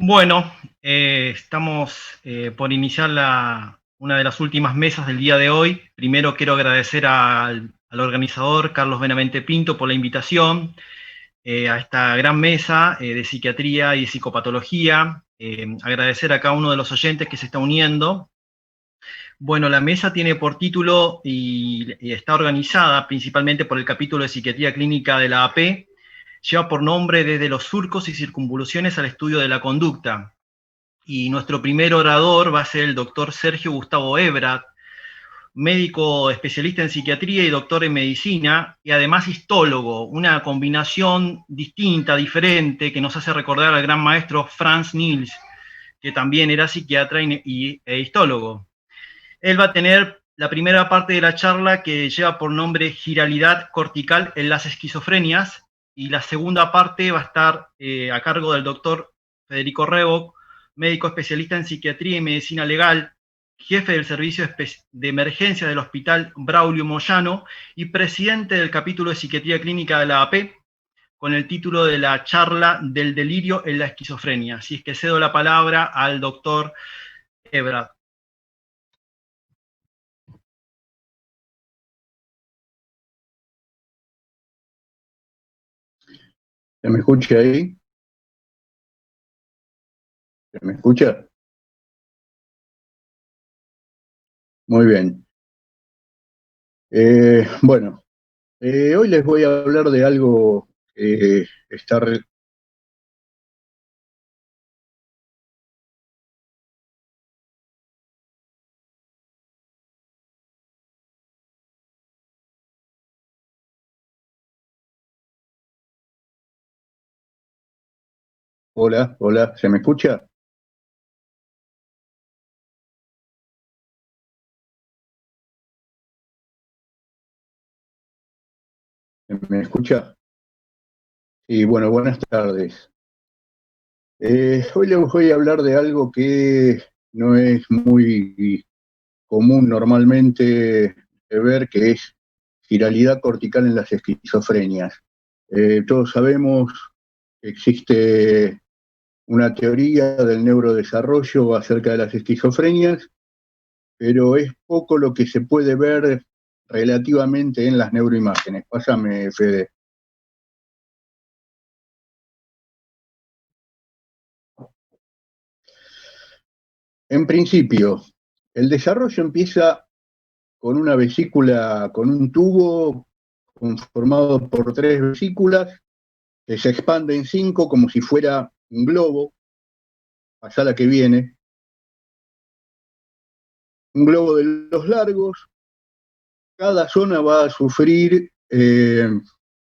Bueno, estamos por iniciar una de las últimas mesas del día de hoy. Primero quiero agradecer al organizador Carlos Benavente Pinto por la invitación a esta gran mesa de psiquiatría y psicopatología. Agradecer a cada uno de los oyentes que se está uniendo. Bueno, la mesa tiene por título y está organizada principalmente por el capítulo de psiquiatría clínica de la AP. Lleva por nombre Desde los surcos y circunvoluciones al estudio de la conducta. Y nuestro primer orador va a ser el doctor Sergio Gustavo Ebrat, médico especialista en psiquiatría y doctor en medicina, y además histólogo, una combinación distinta, diferente, que nos hace recordar al gran maestro Franz Nils, que también era psiquiatra e histólogo. Él va a tener la primera parte de la charla que lleva por nombre Giralidad cortical en las esquizofrenias, y la segunda parte va a estar a cargo del doctor Federico Rebo, médico especialista en psiquiatría y medicina legal, jefe del servicio de emergencia del Hospital Braulio Moyano y presidente del capítulo de psiquiatría clínica de la AP, con el título de la charla Del delirio en la esquizofrenia. Así es que cedo la palabra al doctor Ebrat. ¿Se me escucha ahí? ¿Se me escucha? Muy bien. Bueno, hoy les voy a hablar de algo que está... Hola, hola, ¿se me escucha? ¿Se me escucha? Y bueno, buenas tardes. Hoy les voy a hablar de algo que no es muy común normalmente de ver, que es giralidad cortical en las esquizofrenias. Todos sabemos que existe una teoría del neurodesarrollo acerca de las esquizofrenias, pero es poco lo que se puede ver relativamente en las neuroimágenes. Pásame, Fede. En principio, el desarrollo empieza con una vesícula, con un tubo conformado por 3 vesículas que se expande en 5 como si fuera un globo. Pasá la que viene. Un globo de los largos. Cada zona va a sufrir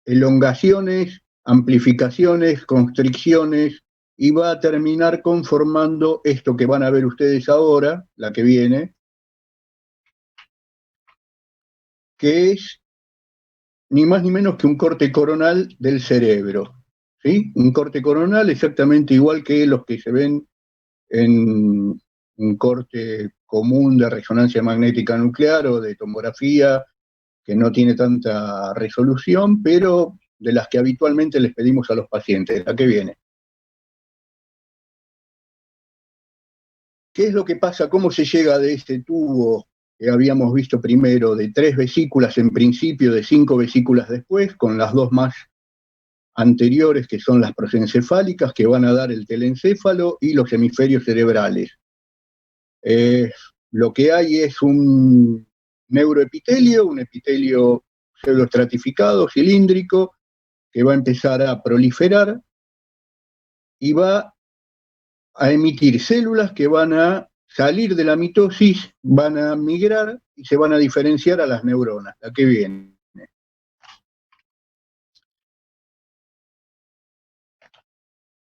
elongaciones, amplificaciones, constricciones, y va a terminar conformando esto que van a ver ustedes ahora, la que viene, que es ni más ni menos que un corte coronal del cerebro. ¿Sí? Un corte coronal exactamente igual que los que se ven en un corte común de resonancia magnética nuclear o de tomografía, que no tiene tanta resolución, pero de las que habitualmente les pedimos a los pacientes. ¿A qué viene? ¿Qué es lo que pasa? ¿Cómo se llega de este tubo que habíamos visto primero, de 3 vesículas en principio, de 5 vesículas después, con las 2 más anteriores, que son las prosencefálicas, que van a dar el telencéfalo y los hemisferios cerebrales? Lo que hay es un neuroepitelio, un epitelio pseudoestratificado, cilíndrico, que va a empezar a proliferar y va a emitir células que van a salir de la mitosis, van a migrar y se van a diferenciar a las neuronas. ¿A qué viene?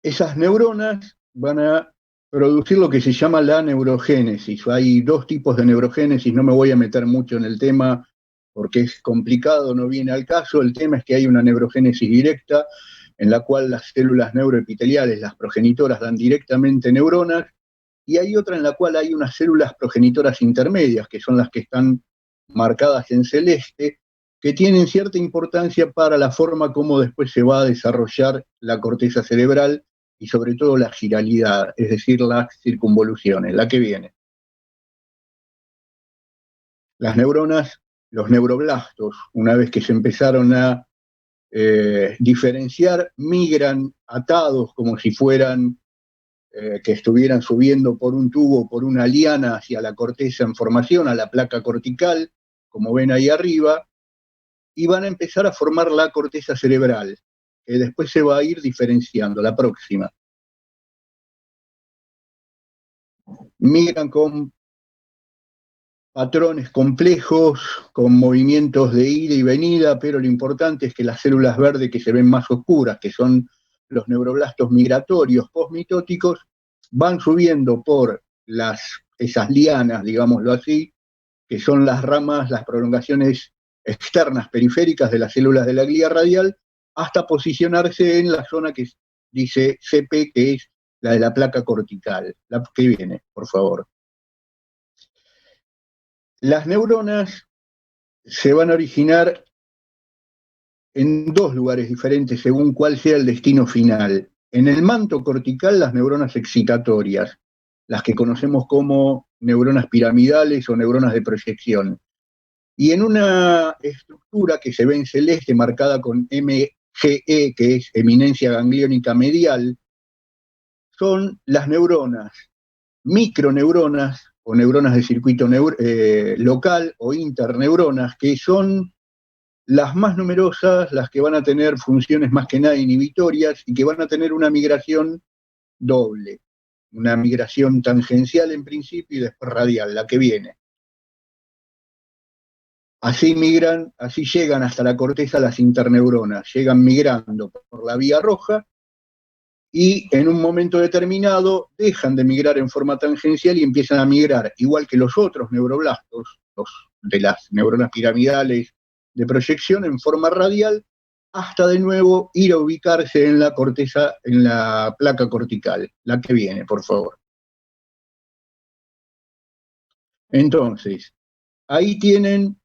Esas neuronas van a producir lo que se llama la neurogénesis. Hay 2 tipos de neurogénesis, no me voy a meter mucho en el tema porque es complicado, no viene al caso. El tema es que hay una neurogénesis directa en la cual las células neuroepiteliales, las progenitoras, dan directamente neuronas, y hay otra en la cual hay unas células progenitoras intermedias, que son las que están marcadas en celeste, que tienen cierta importancia para la forma como después se va a desarrollar la corteza cerebral y sobre todo la giralidad, es decir, las circunvoluciones, la que viene. Las neuronas, los neuroblastos, una vez que se empezaron a diferenciar, migran atados como si fueran que estuvieran subiendo por un tubo, por una liana hacia la corteza en formación, a la placa cortical, como ven ahí arriba, y van a empezar a formar la corteza cerebral, que después se va a ir diferenciando, la próxima. Migran con patrones complejos, con movimientos de ida y venida, pero lo importante es que las células verdes que se ven más oscuras, que son los neuroblastos migratorios postmitóticos, van subiendo por esas lianas, digámoslo así, que son las ramas, las prolongaciones externas periféricas de las células de la glía radial, hasta posicionarse en la zona que dice CP, que es la de la placa cortical. La que viene, por favor. Las neuronas se van a originar en dos lugares diferentes según cuál sea el destino final. En el manto cortical, las neuronas excitatorias, las que conocemos como neuronas piramidales o neuronas de proyección. Y en una estructura que se ve en celeste, marcada con MGE, que es eminencia gangliónica medial, son las neuronas, microneuronas o neuronas de circuito local o interneuronas, que son las más numerosas, las que van a tener funciones más que nada inhibitorias y que van a tener una migración doble, una migración tangencial en principio y después radial, la que viene. Así migran, así llegan hasta la corteza las interneuronas, llegan migrando por la vía roja y en un momento determinado dejan de migrar en forma tangencial y empiezan a migrar, igual que los otros neuroblastos, los de las neuronas piramidales de proyección, en forma radial, hasta de nuevo ir a ubicarse en la corteza, en la placa cortical, la que viene, por favor. Entonces, ahí tienen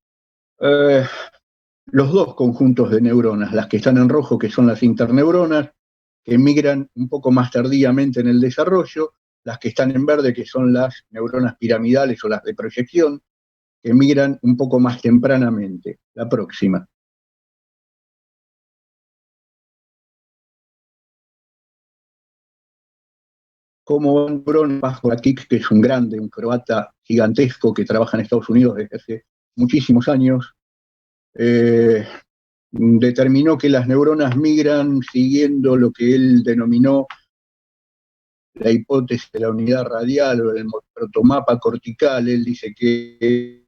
los dos conjuntos de neuronas, las que están en rojo, que son las interneuronas, que migran un poco más tardíamente en el desarrollo, las que están en verde, que son las neuronas piramidales o las de proyección, que migran un poco más tempranamente. La próxima. Como Bron Pajkovic, que es un grande, un croata gigantesco que trabaja en Estados Unidos desde hace muchísimos años, determinó que las neuronas migran siguiendo lo que él denominó la hipótesis de la unidad radial o el protomapa cortical. Él dice que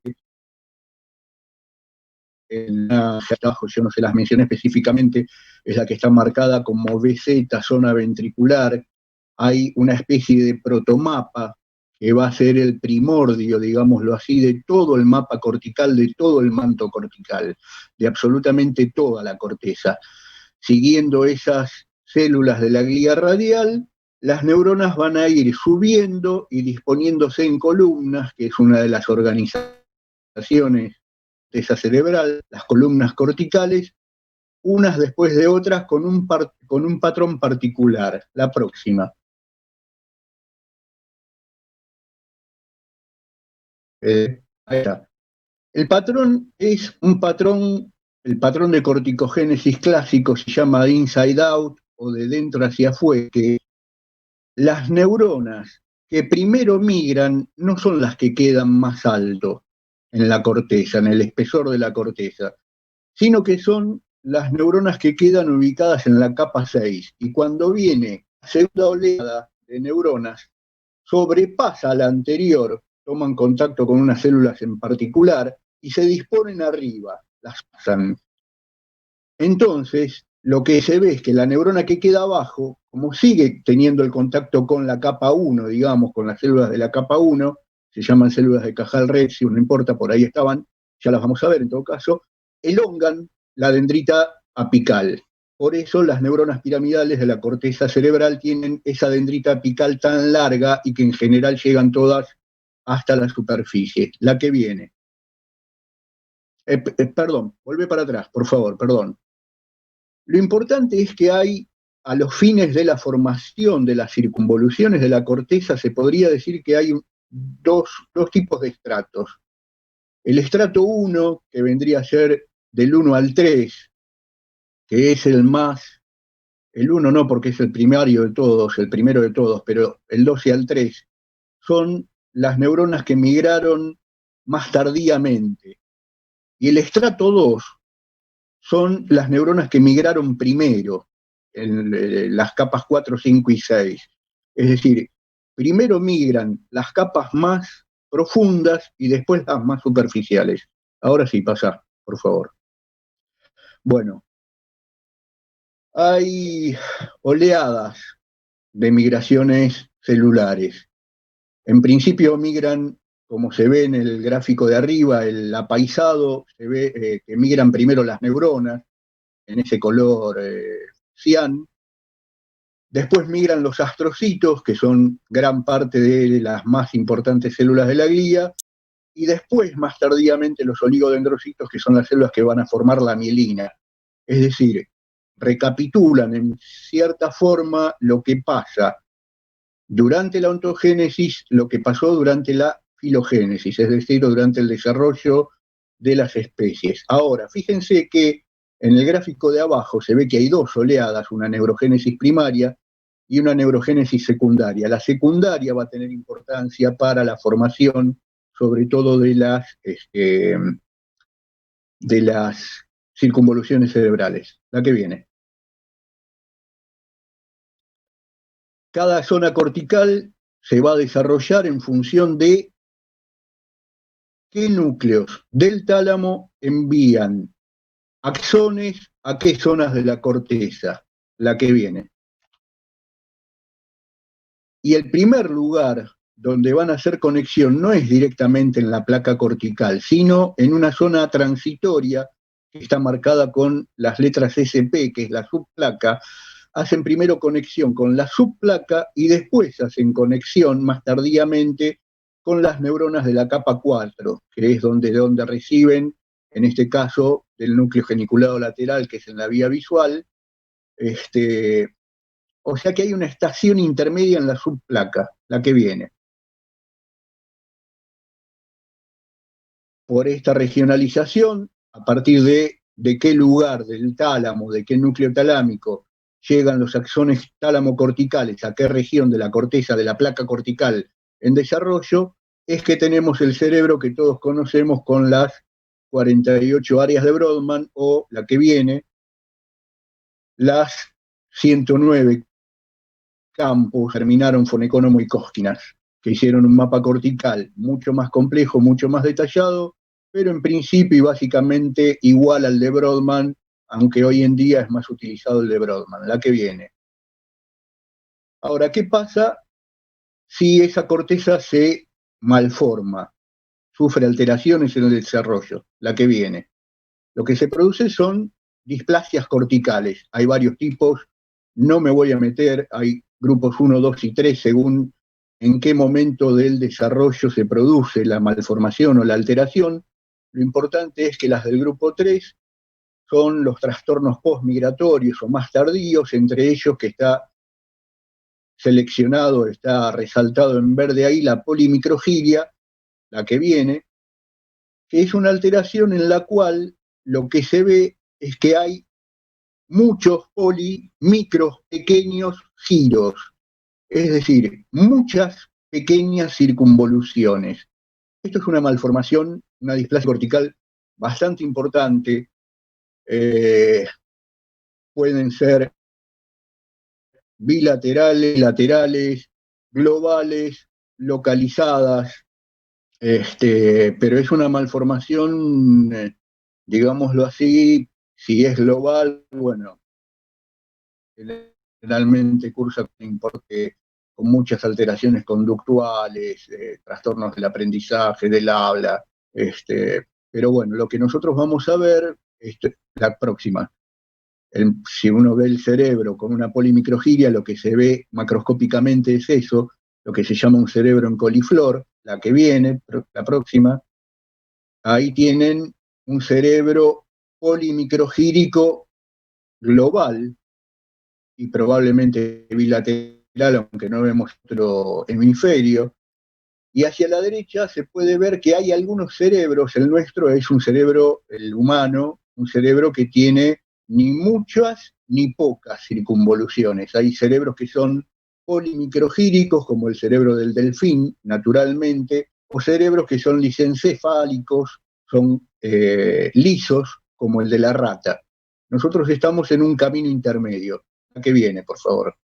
en la abajo, yo no se las mencioné específicamente, es la que está marcada como BZ, zona ventricular. Hay una especie de protomapa que va a ser el primordio, digámoslo así, de todo el mapa cortical, de todo el manto cortical, de absolutamente toda la corteza. Siguiendo esas células de la glía radial, las neuronas van a ir subiendo y disponiéndose en columnas, que es una de las organizaciones de esa cerebral, las columnas corticales, unas después de otras con un patrón particular. La próxima. Ahí está. El patrón es un patrón, el patrón de corticogénesis clásico se llama de inside out o de dentro hacia afuera, que las neuronas que primero migran no son las que quedan más alto en la corteza, en el espesor de la corteza, sino que son las neuronas que quedan ubicadas en la capa 6. Y cuando viene la segunda oleada de neuronas, sobrepasa a la anterior, toman contacto con unas células en particular y se disponen arriba, las pasan. Entonces, lo que se ve es que la neurona que queda abajo, como sigue teniendo el contacto con la capa 1, digamos, con las células de la capa 1, se llaman células de Cajal-Rezius, no importa, por ahí estaban, ya las vamos a ver en todo caso, elongan la dendrita apical. Por eso las neuronas piramidales de la corteza cerebral tienen esa dendrita apical tan larga y que en general llegan todas hasta la superficie. La que viene. Perdón, volvé para atrás, por favor, perdón. Lo importante es que hay a los fines de la formación de las circunvoluciones de la corteza se podría decir que hay dos tipos de estratos. El estrato 1, que vendría a ser del 1 al 3, que es el 1 no porque es el primario de todos, el primero de todos, pero el 12 al 3 son las neuronas que migraron más tardíamente. Y el estrato 2 son las neuronas que migraron primero, en las capas 4, 5 y 6. Es decir, primero migran las capas más profundas y después las más superficiales. Ahora sí, pasa, por favor. Bueno, hay oleadas de migraciones celulares. En principio migran, como se ve en el gráfico de arriba, el apaisado, se ve que migran primero las neuronas, en ese color cian. Después migran los astrocitos, que son gran parte de las más importantes células de la glía, y después, más tardíamente, los oligodendrocitos, que son las células que van a formar la mielina. Es decir, recapitulan en cierta forma lo que pasa durante la ontogénesis, lo que pasó durante la filogénesis, es decir, durante el desarrollo de las especies. Ahora, fíjense que en el gráfico de abajo se ve que hay dos oleadas, una neurogénesis primaria y una neurogénesis secundaria. La secundaria va a tener importancia para la formación, sobre todo de las circunvoluciones cerebrales. La que viene. Cada zona cortical se va a desarrollar en función de qué núcleos del tálamo envían axones a qué zonas de la corteza, la que viene. Y el primer lugar donde van a hacer conexión no es directamente en la placa cortical, sino en una zona transitoria que está marcada con las letras SP, que es la subplaca. Hacen primero conexión con la subplaca y después hacen conexión más tardíamente con las neuronas de la capa 4, que es donde reciben, en este caso, del núcleo geniculado lateral, que es en la vía visual. O sea que hay una estación intermedia en la subplaca, la que viene. Por esta regionalización, a partir de qué lugar del tálamo, de qué núcleo talámico llegan los axones tálamo-corticales, a qué región de la corteza, de la placa cortical en desarrollo, es que tenemos el cerebro que todos conocemos con las 48 áreas de Brodmann, o la que viene, las 109 campos terminaron Fonecónomo y Koskinas, que hicieron un mapa cortical mucho más complejo, mucho más detallado, pero en principio y básicamente igual al de Brodmann, aunque hoy en día es más utilizado el de Brodmann, la que viene. Ahora, ¿qué pasa si esa corteza se malforma, sufre alteraciones en el desarrollo? La que viene. Lo que se produce son displasias corticales. Hay varios tipos, no me voy a meter, hay grupos 1, 2 y 3 según en qué momento del desarrollo se produce la malformación o la alteración. Lo importante es que las del grupo 3 son los trastornos postmigratorios o más tardíos, entre ellos que está seleccionado, está resaltado en verde ahí, la polimicrogiria, la que viene, que es una alteración en la cual lo que se ve es que hay muchos micros, pequeños giros, es decir, muchas pequeñas circunvoluciones. Esto es una malformación, una displasia cortical bastante importante. Pueden ser bilaterales, laterales, globales, localizadas, pero es una malformación, digámoslo así. Si es global, bueno, generalmente cursa con muchas alteraciones conductuales, trastornos del aprendizaje, del habla, pero bueno, lo que nosotros vamos a ver, la próxima, si uno ve el cerebro con una polimicrogiria, lo que se ve macroscópicamente es eso, lo que se llama un cerebro en coliflor, la que viene, la próxima. Ahí tienen un cerebro polimicrogírico global, y probablemente bilateral, aunque no vemos otro hemisferio. Y hacia la derecha se puede ver que hay algunos cerebros, el nuestro es un cerebro, el humano, un cerebro que tiene ni muchas ni pocas circunvoluciones. Hay cerebros que son polimicrogíricos, como el cerebro del delfín, naturalmente, o cerebros que son lisencefálicos, son lisos, como el de la rata. Nosotros estamos en un camino intermedio. ¿A qué viene, por favor?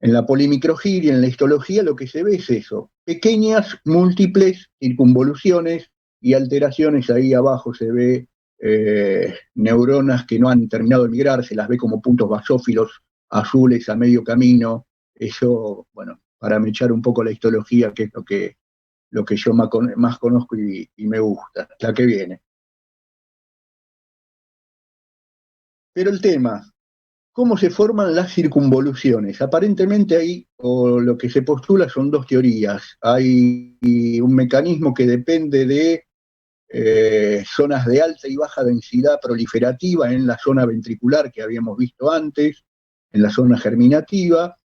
En la polimicrogiria, en la histología, lo que se ve es eso, pequeñas, múltiples circunvoluciones y alteraciones. Ahí abajo se ve neuronas que no han terminado de migrar, se las ve como puntos basófilos azules a medio camino. Eso, bueno, para mechar un poco la histología, que es lo que yo más conozco y me gusta, la que viene. Pero el tema, ¿cómo se forman las circunvoluciones? Aparentemente ahí, o lo que se postula son dos teorías. Hay un mecanismo que depende de zonas de alta y baja densidad proliferativa en la zona ventricular que habíamos visto antes, en la zona germinativa,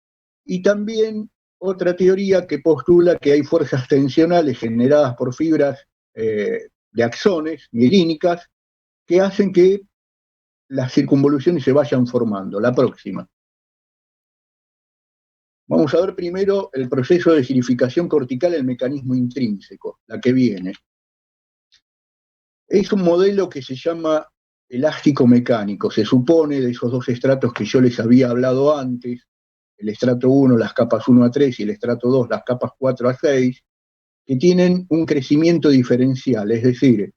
y también otra teoría que postula que hay fuerzas tensionales generadas por fibras de axones mielínicas que hacen que las circunvoluciones se vayan formando. La próxima. Vamos a ver primero el proceso de girificación cortical, el mecanismo intrínseco, la que viene. Es un modelo que se llama elástico mecánico. Se supone de esos dos estratos que yo les había hablado antes, el estrato 1, las capas 1 a 3 y el estrato 2, las capas 4 a 6, que tienen un crecimiento diferencial, es decir,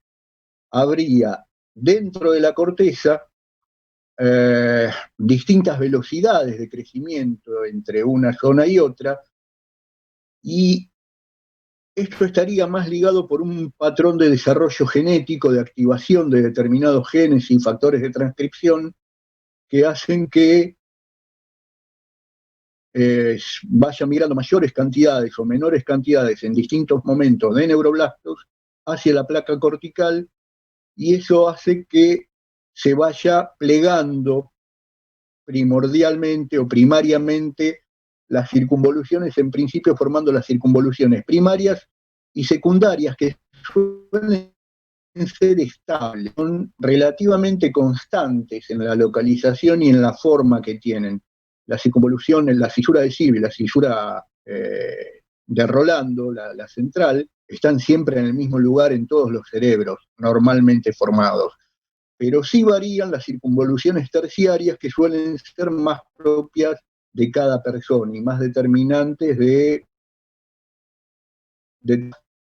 habría dentro de la corteza distintas velocidades de crecimiento entre una zona y otra, y esto estaría más ligado por un patrón de desarrollo genético, de activación de determinados genes y factores de transcripción que hacen que vaya migrando mayores cantidades o menores cantidades en distintos momentos de neuroblastos hacia la placa cortical, y eso hace que se vaya plegando primordialmente o primariamente las circunvoluciones, en principio formando las circunvoluciones primarias y secundarias, que suelen ser estables, son relativamente constantes en la localización y en la forma que tienen. La circunvolución, en la fisura de Sibby, la fisura de Rolando, la central, están siempre en el mismo lugar en todos los cerebros normalmente formados. Pero sí varían las circunvoluciones terciarias, que suelen ser más propias de cada persona y más determinantes de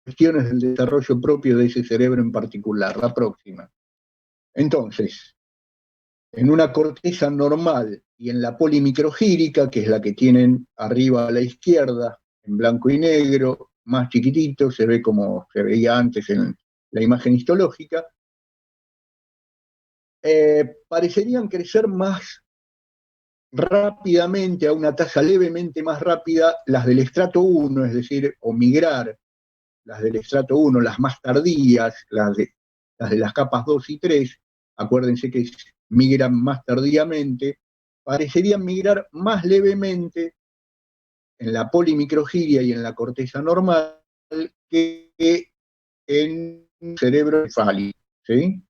cuestiones del desarrollo propio de ese cerebro en particular. La próxima. Entonces, en una corteza normal y en la polimicrogírica, que es la que tienen arriba a la izquierda, en blanco y negro, más chiquitito, se ve como se veía antes en la imagen histológica, parecerían crecer más rápidamente, a una tasa levemente más rápida, las del estrato 1, es decir, o migrar las del estrato 1, las más tardías, las de las capas 2 y 3, acuérdense que migran más tardíamente, parecerían migrar más levemente en la polimicrogiria y en la corteza normal que en un cerebro encefálico, ¿sí?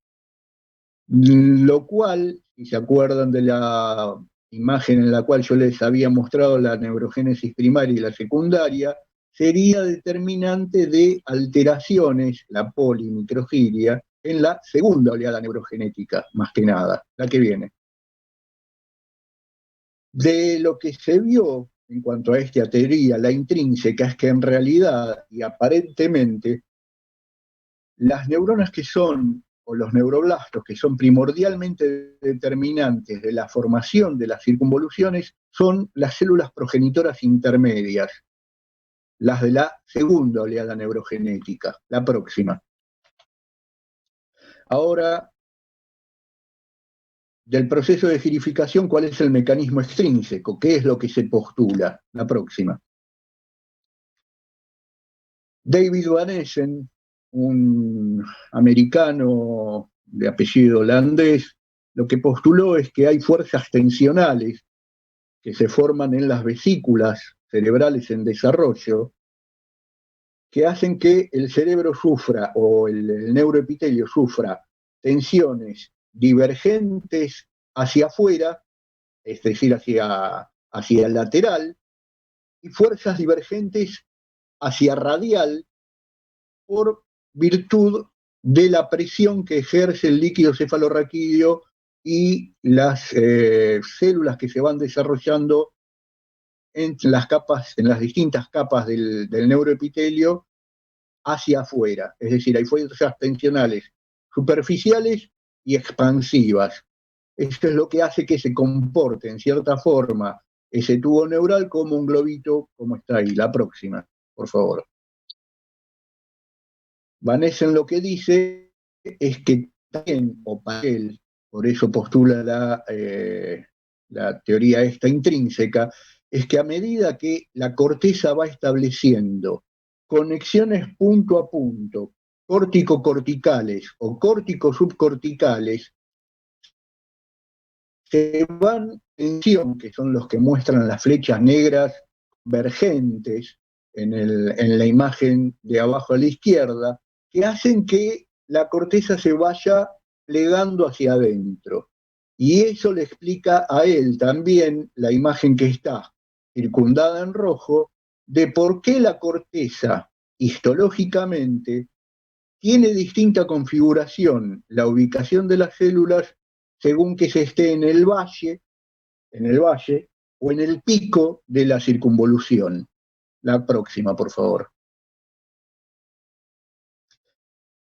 Lo cual, si se acuerdan de la imagen en la cual yo les había mostrado la neurogénesis primaria y la secundaria, sería determinante de alteraciones, la polimicrogiria, en la segunda oleada neurogenética, más que nada, la que viene. De lo que se vio en cuanto a esta teoría, la intrínseca, es que en realidad y aparentemente las neuronas que son, o los neuroblastos, que son primordialmente determinantes de la formación de las circunvoluciones, son las células progenitoras intermedias, las de la segunda oleada neurogenética, la próxima. Ahora, del proceso de girificación, ¿cuál es el mecanismo extrínseco? ¿Qué es lo que se postula? La próxima. David Van Essen, un americano de apellido holandés, lo que postuló es que hay fuerzas tensionales que se forman en las vesículas cerebrales en desarrollo, que hacen que el cerebro sufra o el neuroepitelio sufra tensiones divergentes hacia afuera, es decir, hacia el lateral, y fuerzas divergentes hacia radial por virtud de la presión que ejerce el líquido cefalorraquídeo y las células que se van desarrollando en las distintas capas del neuroepitelio hacia afuera. Es decir, hay fuerzas tensionales superficiales y expansivas. Esto es lo que hace que se comporte en cierta forma ese tubo neural como un globito, como está ahí. La próxima, por favor. Van Essen lo que dice es que también, o para él, por eso postula la teoría esta intrínseca, es que a medida que la corteza va estableciendo conexiones punto a punto, córtico-corticales o córtico-subcorticales, se van en tensión, que son los que muestran las flechas negras vergentes en la imagen de abajo a la izquierda, que hacen que la corteza se vaya plegando hacia adentro. Y eso le explica a él también la imagen que está circundada en rojo, de por qué la corteza histológicamente tiene distinta configuración la ubicación de las células según que se esté en el valle o en el pico de la circunvolución. La próxima, por favor.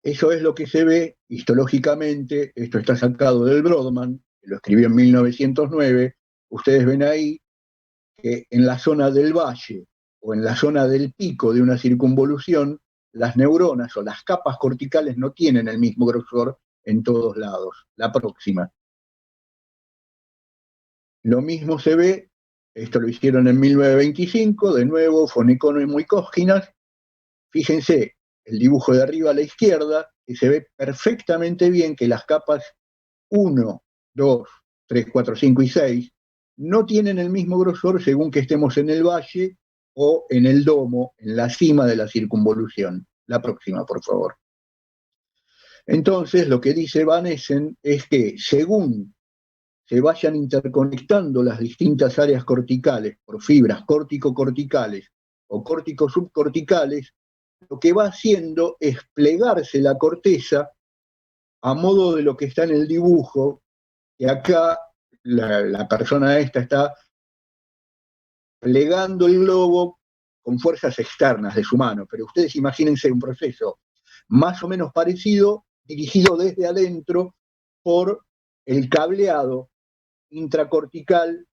Eso es lo que se ve histológicamente. Esto está sacado del Brodmann, que lo escribió en 1909. Ustedes ven ahí que en la zona del valle o en la zona del pico de una circunvolución, las neuronas o las capas corticales no tienen el mismo grosor en todos lados. La próxima. Lo mismo se ve, esto lo hicieron en 1925, de nuevo, Fonecono y Muikóskinas. Fíjense, el dibujo de arriba a la izquierda, que se ve perfectamente bien que las capas 1, 2, 3, 4, 5 y 6 no tienen el mismo grosor según que estemos en el valle o en el domo, en la cima de la circunvolución. La próxima, por favor. Entonces, lo que dice Van Essen es que según se vayan interconectando las distintas áreas corticales por fibras córtico-corticales o córtico-subcorticales, lo que va haciendo es plegarse la corteza a modo de lo que está en el dibujo, que acá la persona esta está plegando el globo con fuerzas externas de su mano, pero ustedes imagínense un proceso más o menos parecido, dirigido desde adentro por el cableado intracortical,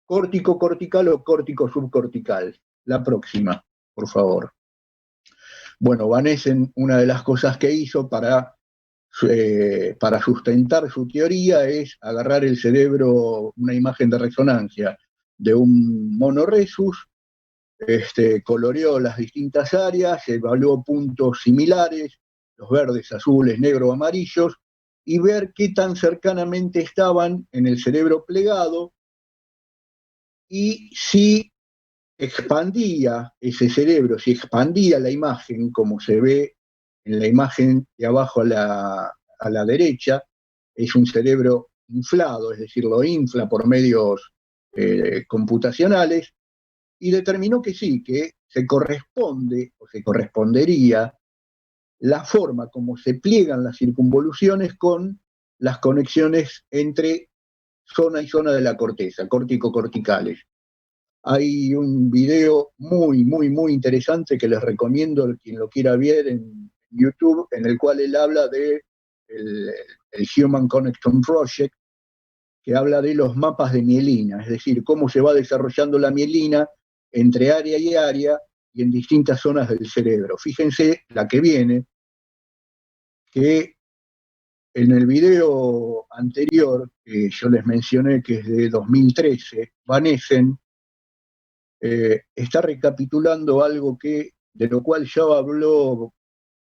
córtico-cortical o córtico-subcortical. La próxima, por favor. Bueno, Van Essen, una de las cosas que hizo para sustentar su teoría es agarrar el cerebro, una imagen de resonancia de un monoresus, coloreó las distintas áreas, evaluó puntos similares, los verdes, azules, negros, amarillos, y ver qué tan cercanamente estaban en el cerebro plegado y si expandía ese cerebro, si expandía la imagen, como se ve en la imagen de abajo a la derecha, es un cerebro inflado, es decir, lo infla por medios computacionales, y determinó que sí, que se corresponde o se correspondería la forma como se pliegan las circunvoluciones con las conexiones entre zona y zona de la corteza, córtico-corticales. Hay un video muy, muy, muy interesante que les recomiendo a quien lo quiera ver en YouTube, en el cual él habla de el Human Connectome Project, que habla de los mapas de mielina, es decir, cómo se va desarrollando la mielina entre área y área y en distintas zonas del cerebro. Fíjense la que viene, que en el video anterior, que yo les mencioné que es de 2013, Van Essen está recapitulando algo de lo cual ya habló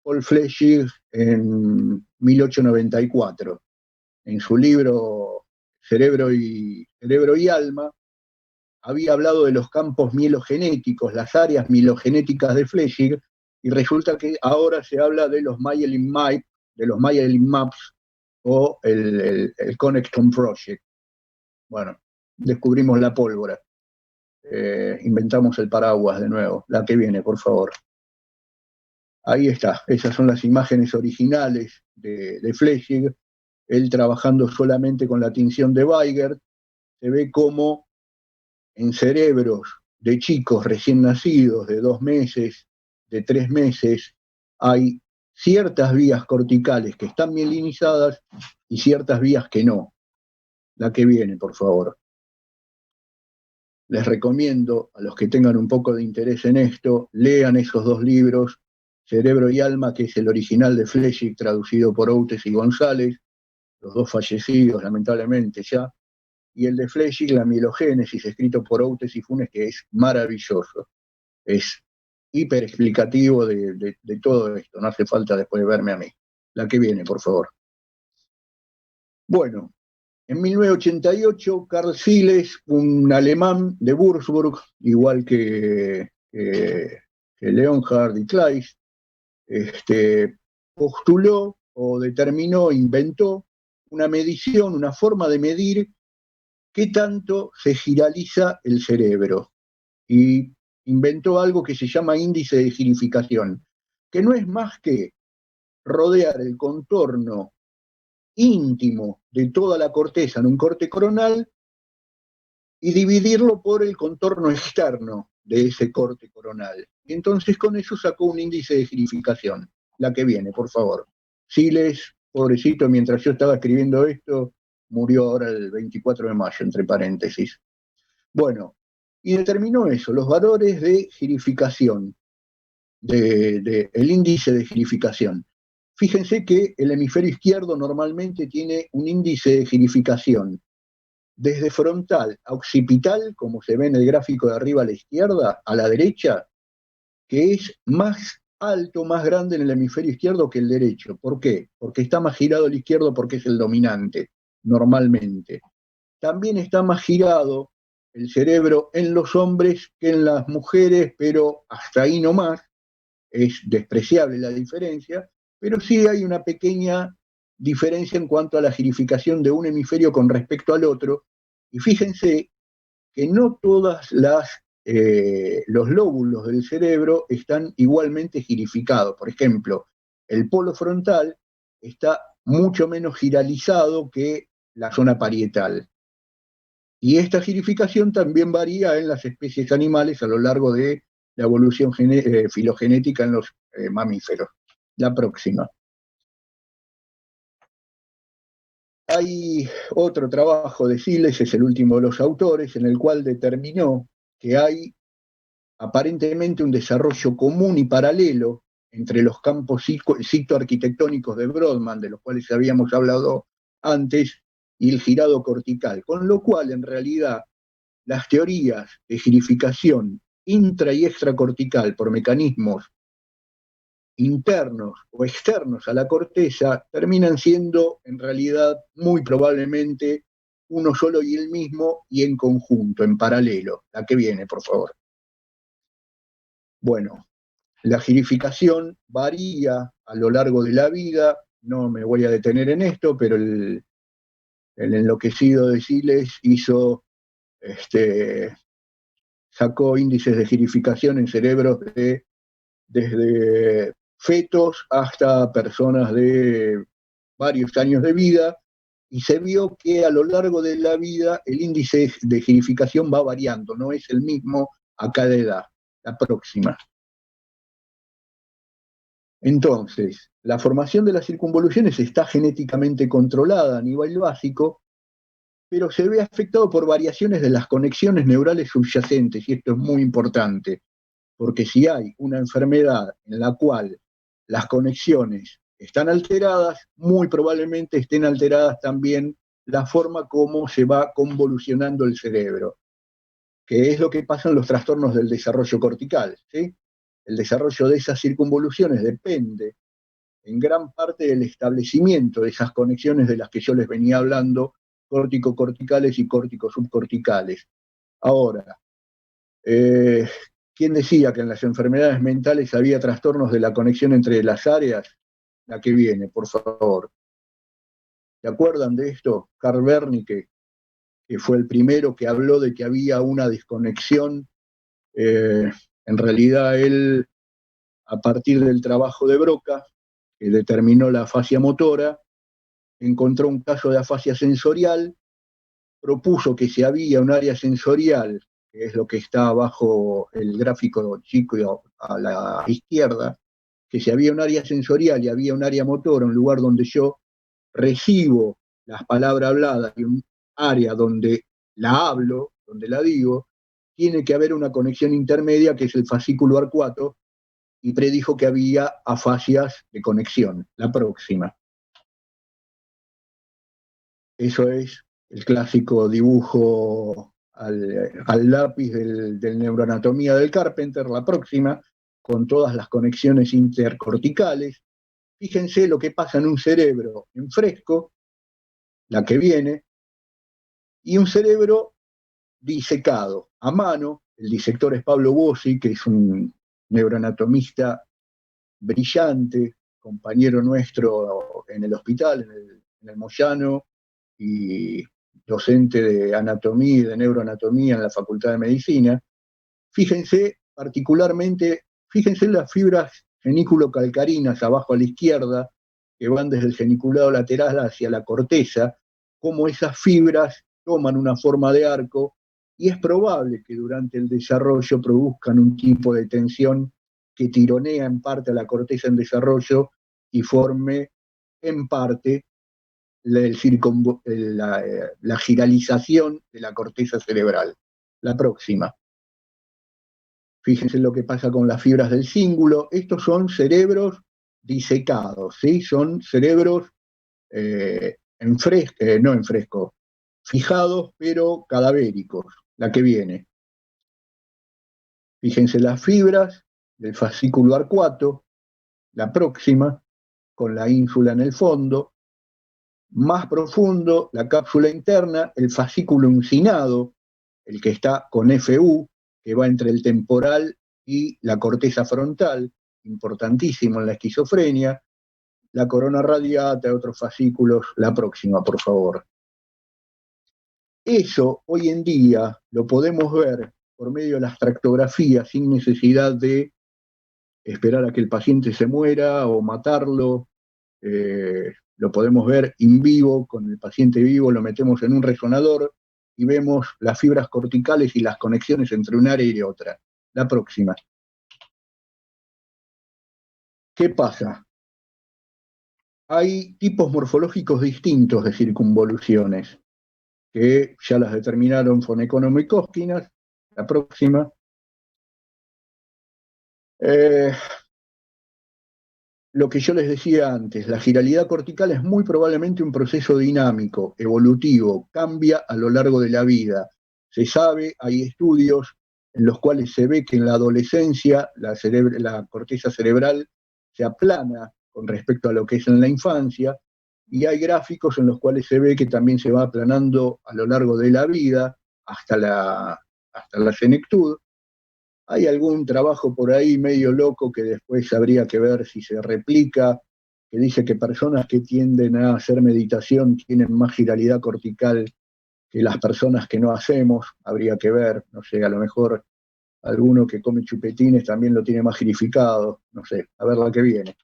Paul Flechig en 1894. en su libro Cerebro y Alma, había hablado de los campos mielogenéticos, las áreas mielogenéticas de Flechig, y resulta que ahora se habla de los Myelin Maps o el Connectome Project. Bueno, descubrimos la pólvora. Inventamos el paraguas de nuevo. La que viene, por favor. Ahí está. Esas son las imágenes originales de Flechig. Él trabajando solamente con la tinción de Weigert. Se ve cómo en cerebros de chicos recién nacidos, de 2 meses, de 3 meses, hay ciertas vías corticales que están mielinizadas y ciertas vías que no. La que viene, por favor. Les recomiendo a los que tengan un poco de interés en esto, lean esos 2 libros, Cerebro y Alma, que es el original de Flechig, traducido por Outes y González, los 2 fallecidos lamentablemente ya, y el de Flechig, La mielogénesis, escrito por Outes y Funes, que es maravilloso. Es hiper explicativo de todo esto, no hace falta después verme a mí. La que viene, por favor. Bueno, en 1988, Karl Siles, un alemán de Würzburg, igual que Leonhard y Kleist, postuló o determinó, inventó una medición, una forma de medir qué tanto se giraliza el cerebro. Y inventó algo que se llama índice de girificación, que no es más que rodear el contorno íntimo de toda la corteza en un corte coronal y dividirlo por el contorno externo de ese corte coronal. Y entonces con eso sacó un índice de girificación. La que viene, por favor. Siles, pobrecito, mientras yo estaba escribiendo esto, murió ahora el 24 de mayo, entre paréntesis. Bueno, y determinó eso, los valores de girificación, el índice de girificación. Fíjense que el hemisferio izquierdo normalmente tiene un índice de girificación desde frontal a occipital, como se ve en el gráfico de arriba a la izquierda, a la derecha, que es más alto, más grande en el hemisferio izquierdo que el derecho. ¿Por qué? Porque está más girado el izquierdo porque es el dominante, normalmente. También está más girado el cerebro en los hombres que en las mujeres, pero hasta ahí no más. Es despreciable la diferencia, pero sí hay una pequeña diferencia en cuanto a la girificación de un hemisferio con respecto al otro. Y fíjense que no todos los lóbulos del cerebro están igualmente girificados. Por ejemplo, el polo frontal está mucho menos giralizado que la zona parietal. Y esta girificación también varía en las especies animales a lo largo de la evolución filogenética en los mamíferos. La próxima. Hay otro trabajo de Siles, es el último de los autores, en el cual determinó que hay aparentemente un desarrollo común y paralelo entre los campos citoarquitectónicos de Brodmann, de los cuales habíamos hablado antes, y el girado cortical, con lo cual en realidad las teorías de girificación intra y extracortical por mecanismos internos o externos a la corteza terminan siendo en realidad muy probablemente uno solo y el mismo y en conjunto, en paralelo. La que viene, por favor. Bueno, la girificación varía a lo largo de la vida, no me voy a detener en esto, pero el enloquecido de Siles sacó índices de girificación en cerebros desde fetos hasta personas de varios años de vida, y se vio que a lo largo de la vida el índice de girificación va variando, no es el mismo a cada edad. La próxima. Entonces, la formación de las circunvoluciones está genéticamente controlada a nivel básico, pero se ve afectado por variaciones de las conexiones neurales subyacentes, y esto es muy importante, porque si hay una enfermedad en la cual las conexiones están alteradas, muy probablemente estén alteradas también la forma como se va convolucionando el cerebro, que es lo que pasa en los trastornos del desarrollo cortical, ¿sí? El desarrollo de esas circunvoluciones depende en gran parte del establecimiento de esas conexiones de las que yo les venía hablando, córtico-corticales y córtico-subcorticales. Ahora, ¿quién decía que en las enfermedades mentales había trastornos de la conexión entre las áreas? La que viene, por favor. ¿Se acuerdan de esto? Carl Wernicke, que fue el primero que habló de que había una desconexión. En realidad él, a partir del trabajo de Broca, que determinó la afasia motora, encontró un caso de afasia sensorial, propuso que si había un área sensorial, que es lo que está abajo el gráfico chico a la izquierda, que si había un área sensorial y había un área motora, un lugar donde yo recibo las palabras habladas y un área donde la hablo, donde la digo, tiene que haber una conexión intermedia que es el fascículo arcuato, y predijo que había afasias de conexión. La próxima. Eso es el clásico dibujo al lápiz del neuroanatomía del Carpenter. La próxima, con todas las conexiones intercorticales. Fíjense lo que pasa en un cerebro en fresco, la que viene, y un cerebro disecado a mano. El disector es Pablo Bossi, que es un neuroanatomista brillante, compañero nuestro en el hospital, en el Moyano, y docente de anatomía y de neuroanatomía en la Facultad de Medicina. Fíjense particularmente, fíjense las fibras genículo-calcarinas abajo a la izquierda, que van desde el geniculado lateral hacia la corteza, cómo esas fibras toman una forma de arco, y es probable que durante el desarrollo produzcan un tipo de tensión que tironea en parte a la corteza en desarrollo y forme en parte la giralización de la corteza cerebral. La próxima. Fíjense lo que pasa con las fibras del cíngulo. Estos son cerebros disecados, ¿sí? Son cerebros no en fresco, fijados pero cadavéricos. La que viene. Fíjense las fibras del fascículo arcuato. La próxima, con la ínsula en el fondo. Más profundo, la cápsula interna, el fascículo uncinado, el que está con FU, que va entre el temporal y la corteza frontal, importantísimo en la esquizofrenia, la corona radiata, otros fascículos. La próxima, por favor. Eso hoy en día lo podemos ver por medio de las tractografías sin necesidad de esperar a que el paciente se muera o matarlo. Lo podemos ver in vivo, con el paciente vivo, lo metemos en un resonador y vemos las fibras corticales y las conexiones entre un área y otra. La próxima. ¿Qué pasa? Hay tipos morfológicos distintos de circunvoluciones, que ya las determinaron von Economo y Koskinas. La próxima. Lo que yo les decía antes, la giralidad cortical es muy probablemente un proceso dinámico, evolutivo, cambia a lo largo de la vida. Se sabe, hay estudios en los cuales se ve que en la adolescencia la corteza cerebral se aplana con respecto a lo que es en la infancia, y hay gráficos en los cuales se ve que también se va aplanando a lo largo de la vida hasta la senectud. Hay algún trabajo por ahí medio loco que después habría que ver si se replica, que dice que personas que tienden a hacer meditación tienen más giralidad cortical que las personas que no hacemos. Habría que ver, no sé, a lo mejor alguno que come chupetines también lo tiene más girificado, no sé, a ver la que viene.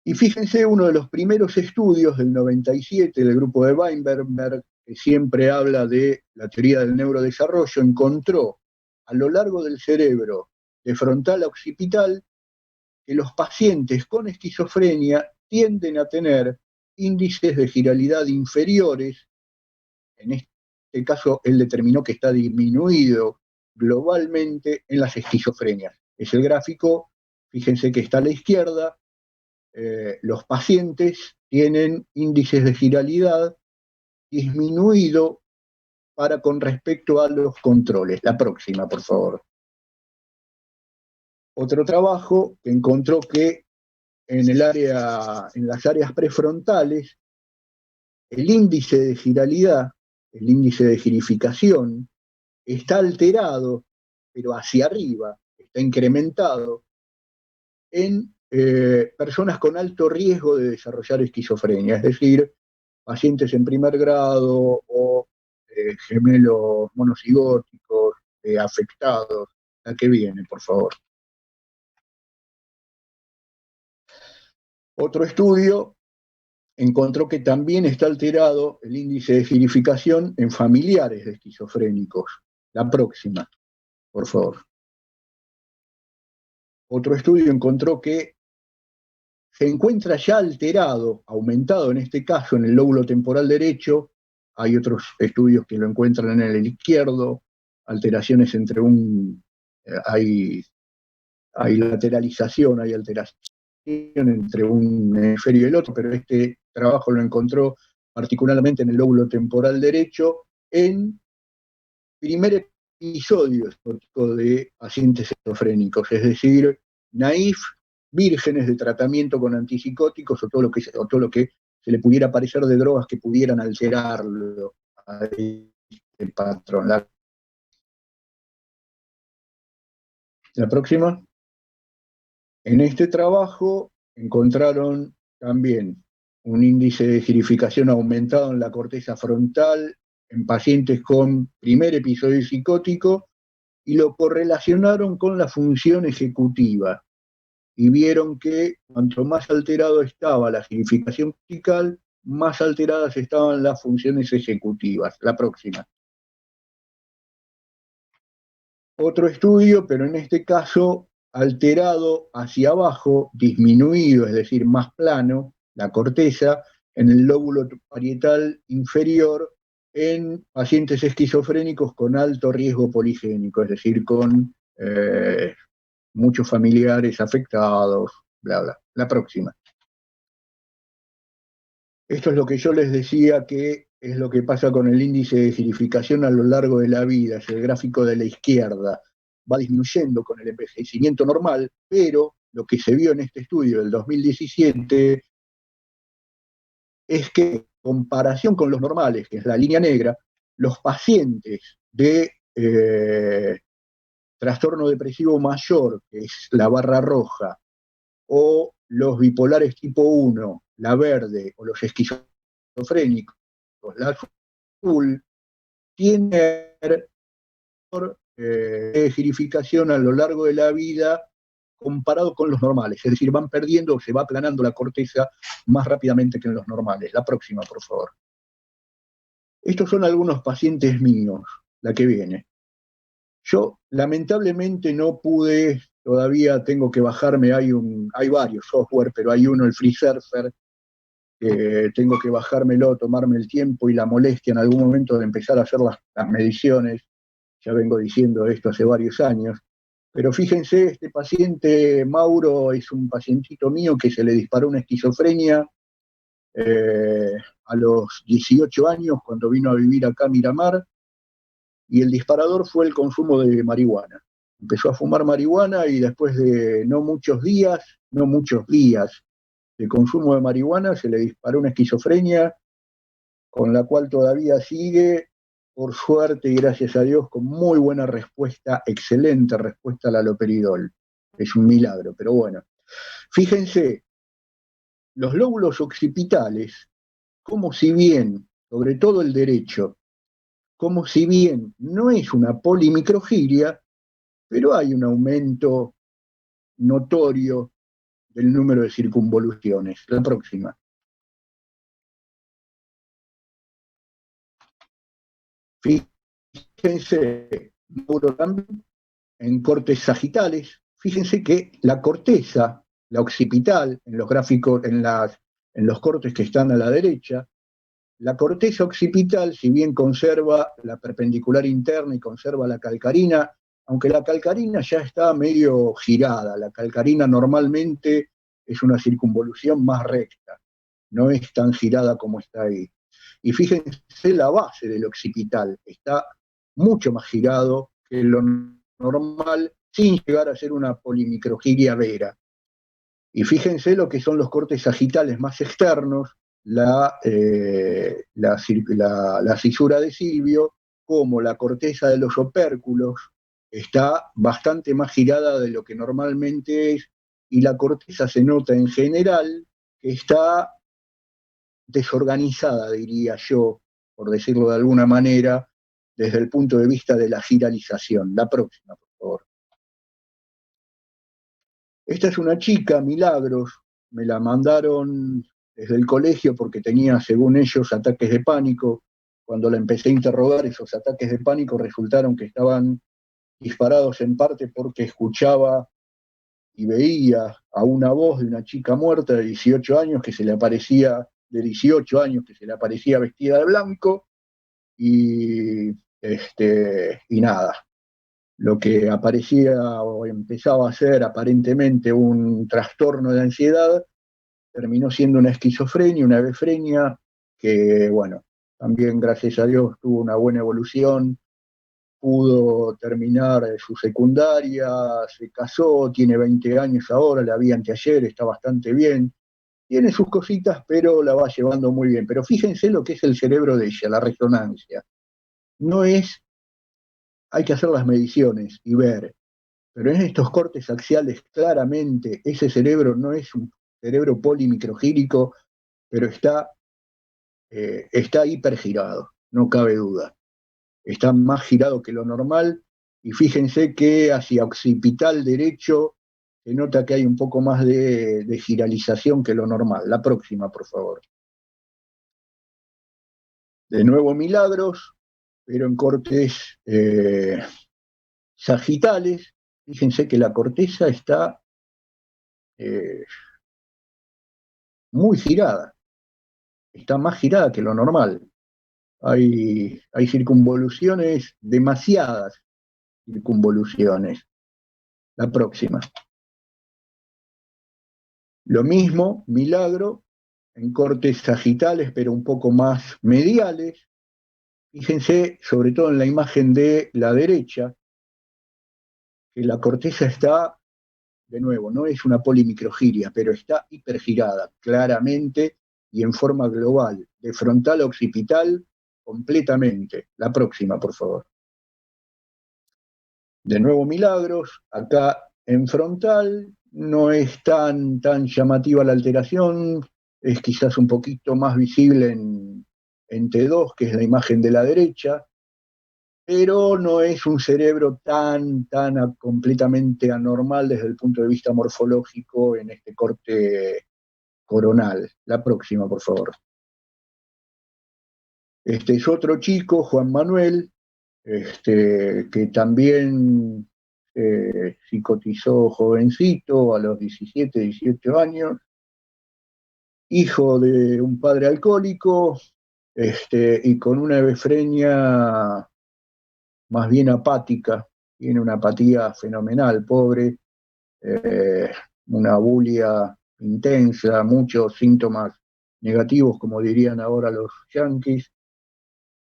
Y fíjense, uno de los primeros estudios del 97 del grupo de Weinberg, que siempre habla de la teoría del neurodesarrollo, encontró a lo largo del cerebro, de frontal a occipital, que los pacientes con esquizofrenia tienden a tener índices de giralidad inferiores. En este caso, él determinó que está disminuido globalmente en las esquizofrenias. Es el gráfico, fíjense que está a la izquierda. Los pacientes tienen índices de giralidad disminuido con respecto a los controles. La próxima, por favor. Otro trabajo que encontró que en las áreas prefrontales, el índice de giralidad, el índice de girificación, está alterado, pero hacia arriba, está incrementado en personas con alto riesgo de desarrollar esquizofrenia, es decir, pacientes en primer grado o gemelos monocigóticos, afectados. ¿A qué viene, por favor? Otro estudio encontró que también está alterado el índice de girificación en familiares de esquizofrénicos. La próxima, por favor. Otro estudio encontró que se encuentra ya alterado, aumentado en este caso en el lóbulo temporal derecho. Hay otros estudios que lo encuentran en el izquierdo, alteraciones hay lateralización, hay alteración entre un hemisferio y el otro, pero este trabajo lo encontró particularmente en el lóbulo temporal derecho, en primer episodio de pacientes esquizofrénicos, es decir, naif, vírgenes de tratamiento con antipsicóticos o todo lo que se le pudiera parecer de drogas que pudieran alterarlo a este patrón. La próxima. En este trabajo encontraron también un índice de girificación aumentado en la corteza frontal en pacientes con primer episodio psicótico y lo correlacionaron con la función ejecutiva y vieron que cuanto más alterado estaba la girificación cortical, más alteradas estaban las funciones ejecutivas. La próxima. Otro estudio, pero en este caso alterado hacia abajo, disminuido, es decir, más plano, la corteza, en el lóbulo parietal inferior, en pacientes esquizofrénicos con alto riesgo poligénico, es decir, con muchos familiares afectados, bla, bla. La próxima. Esto es lo que yo les decía que es lo que pasa con el índice de girificación a lo largo de la vida, es el gráfico de la izquierda. Va disminuyendo con el envejecimiento normal, pero lo que se vio en este estudio del 2017 es que en comparación con los normales, que es la línea negra, los pacientes de trastorno depresivo mayor, que es la barra roja, o los bipolares tipo 1, la verde, o los esquizofrénicos, la azul, tiene girificación a lo largo de la vida comparado con los normales, es decir, van perdiendo o se va aplanando la corteza más rápidamente que en los normales. La próxima, por favor. Estos son algunos pacientes míos, la que viene. Yo lamentablemente no pude, todavía tengo que bajarme, hay varios software, pero hay uno, el FreeSurfer, que tengo que bajármelo, tomarme el tiempo y la molestia en algún momento de empezar a hacer las mediciones. Ya vengo diciendo esto hace varios años. Pero fíjense, este paciente, Mauro, es un pacientito mío que se le disparó una esquizofrenia a los 18 años cuando vino a vivir acá a Miramar, y el disparador fue el consumo de marihuana. Empezó a fumar marihuana y después de no muchos días de consumo de marihuana se le disparó una esquizofrenia con la cual todavía sigue, por suerte y gracias a Dios, con muy buena respuesta, excelente respuesta al haloperidol. Es un milagro, pero bueno. Fíjense, los lóbulos occipitales, como si bien, sobre todo el derecho, como si bien no es una polimicrogiria, pero hay un aumento notorio del número de circunvoluciones. La próxima. Fíjense, en cortes sagitales, fíjense que la corteza, la occipital, en los gráficos, en los cortes que están a la derecha, la corteza occipital, si bien conserva la perpendicular interna y conserva la calcarina, aunque la calcarina ya está medio girada, la calcarina normalmente es una circunvolución más recta, no es tan girada como está ahí. Y fíjense la base del occipital, está mucho más girado que lo normal, sin llegar a ser una polimicrogiria vera. Y fíjense lo que son los cortes sagitales más externos, la fisura de Silvio, como la corteza de los opérculos está bastante más girada de lo que normalmente es, y la corteza se nota en general que está desorganizada, diría yo, por decirlo de alguna manera, desde el punto de vista de la giralización. La próxima, por favor. Esta es una chica, Milagros, me la mandaron desde el colegio porque tenía, según ellos, ataques de pánico. Cuando la empecé a interrogar, esos ataques de pánico resultaron que estaban disparados en parte porque escuchaba y veía a una voz de una chica muerta de 18 años que se le aparecía, de 18 años que se le aparecía vestida de blanco y, y nada, lo que aparecía o empezaba a ser aparentemente un trastorno de ansiedad terminó siendo una esquizofrenia, una befrenia, que bueno, también gracias a Dios tuvo una buena evolución, pudo terminar su secundaria, se casó, tiene 20 años ahora, la vi anteayer, está bastante bien, tiene sus cositas, pero la va llevando muy bien. Pero fíjense lo que es el cerebro de ella, la resonancia. No es, hay que hacer las mediciones y ver, pero en estos cortes axiales claramente ese cerebro no es un cerebro polimicrogírico, pero está hipergirado, no cabe duda. Está más girado que lo normal y fíjense que hacia occipital derecho se nota que hay un poco más de giralización que lo normal. La próxima, por favor. De nuevo Milagros, pero en cortes sagitales. Fíjense que la corteza está eh, muy girada, está más girada que lo normal. Hay circunvoluciones, demasiadas circunvoluciones. La próxima. Lo mismo, Milagro, en cortes sagitales, pero un poco más mediales. Fíjense, sobre todo en la imagen de la derecha, que la corteza está, de nuevo, no es una polimicrogiria, pero está hipergirada, claramente y en forma global, de frontal a occipital, completamente. La próxima, por favor. De nuevo Milagros, acá en frontal, no es tan llamativa la alteración, es quizás un poquito más visible en T2, que es la imagen de la derecha, pero no es un cerebro tan completamente anormal desde el punto de vista morfológico en este corte coronal. La próxima, por favor. Este es otro chico, Juan Manuel, que también psicotizó jovencito a los 17, 18 años, hijo de un padre alcohólico, y con una hebefrenia más bien apática, tiene una apatía fenomenal, pobre, eh, una bulia intensa, muchos síntomas negativos, como dirían ahora los yanquis,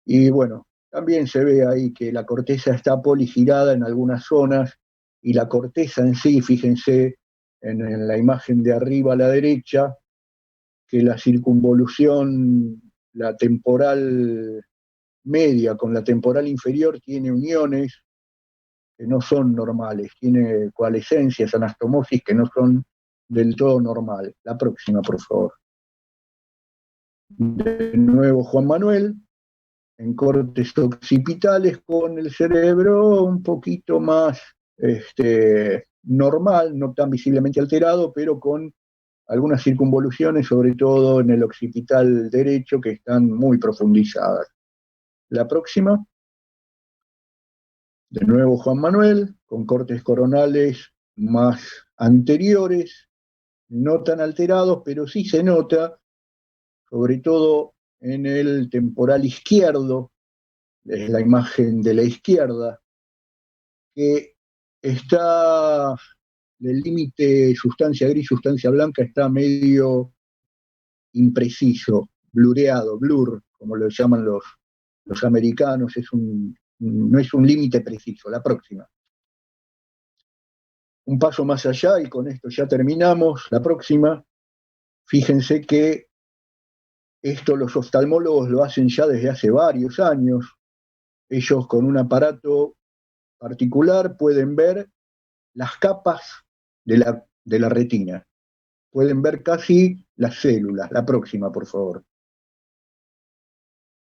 y bueno, también se ve ahí que la corteza está poligirada en algunas zonas y la corteza en sí, fíjense en la imagen de arriba a la derecha, que la circunvolución, la temporal media con la temporal inferior tiene uniones que no son normales, tiene coalescencias, anastomosis que no son del todo normales. La próxima, por favor. De nuevo Juan Manuel, en cortes occipitales con el cerebro un poquito más normal, no tan visiblemente alterado, pero con algunas circunvoluciones, sobre todo en el occipital derecho, que están muy profundizadas. La próxima, de nuevo Juan Manuel, con cortes coronales más anteriores, no tan alterados, pero sí se nota, sobre todo en el temporal izquierdo, es la imagen de la izquierda, que está, el límite sustancia gris, sustancia blanca está medio impreciso, blureado, blur, como lo llaman los americanos, no es un límite preciso. La próxima. un paso más allá, y con esto ya terminamos, la próxima, fíjense que esto los oftalmólogos lo hacen ya desde hace varios años. Ellos con un aparato particular pueden ver las capas de la retina. Pueden ver casi las células. La próxima, por favor.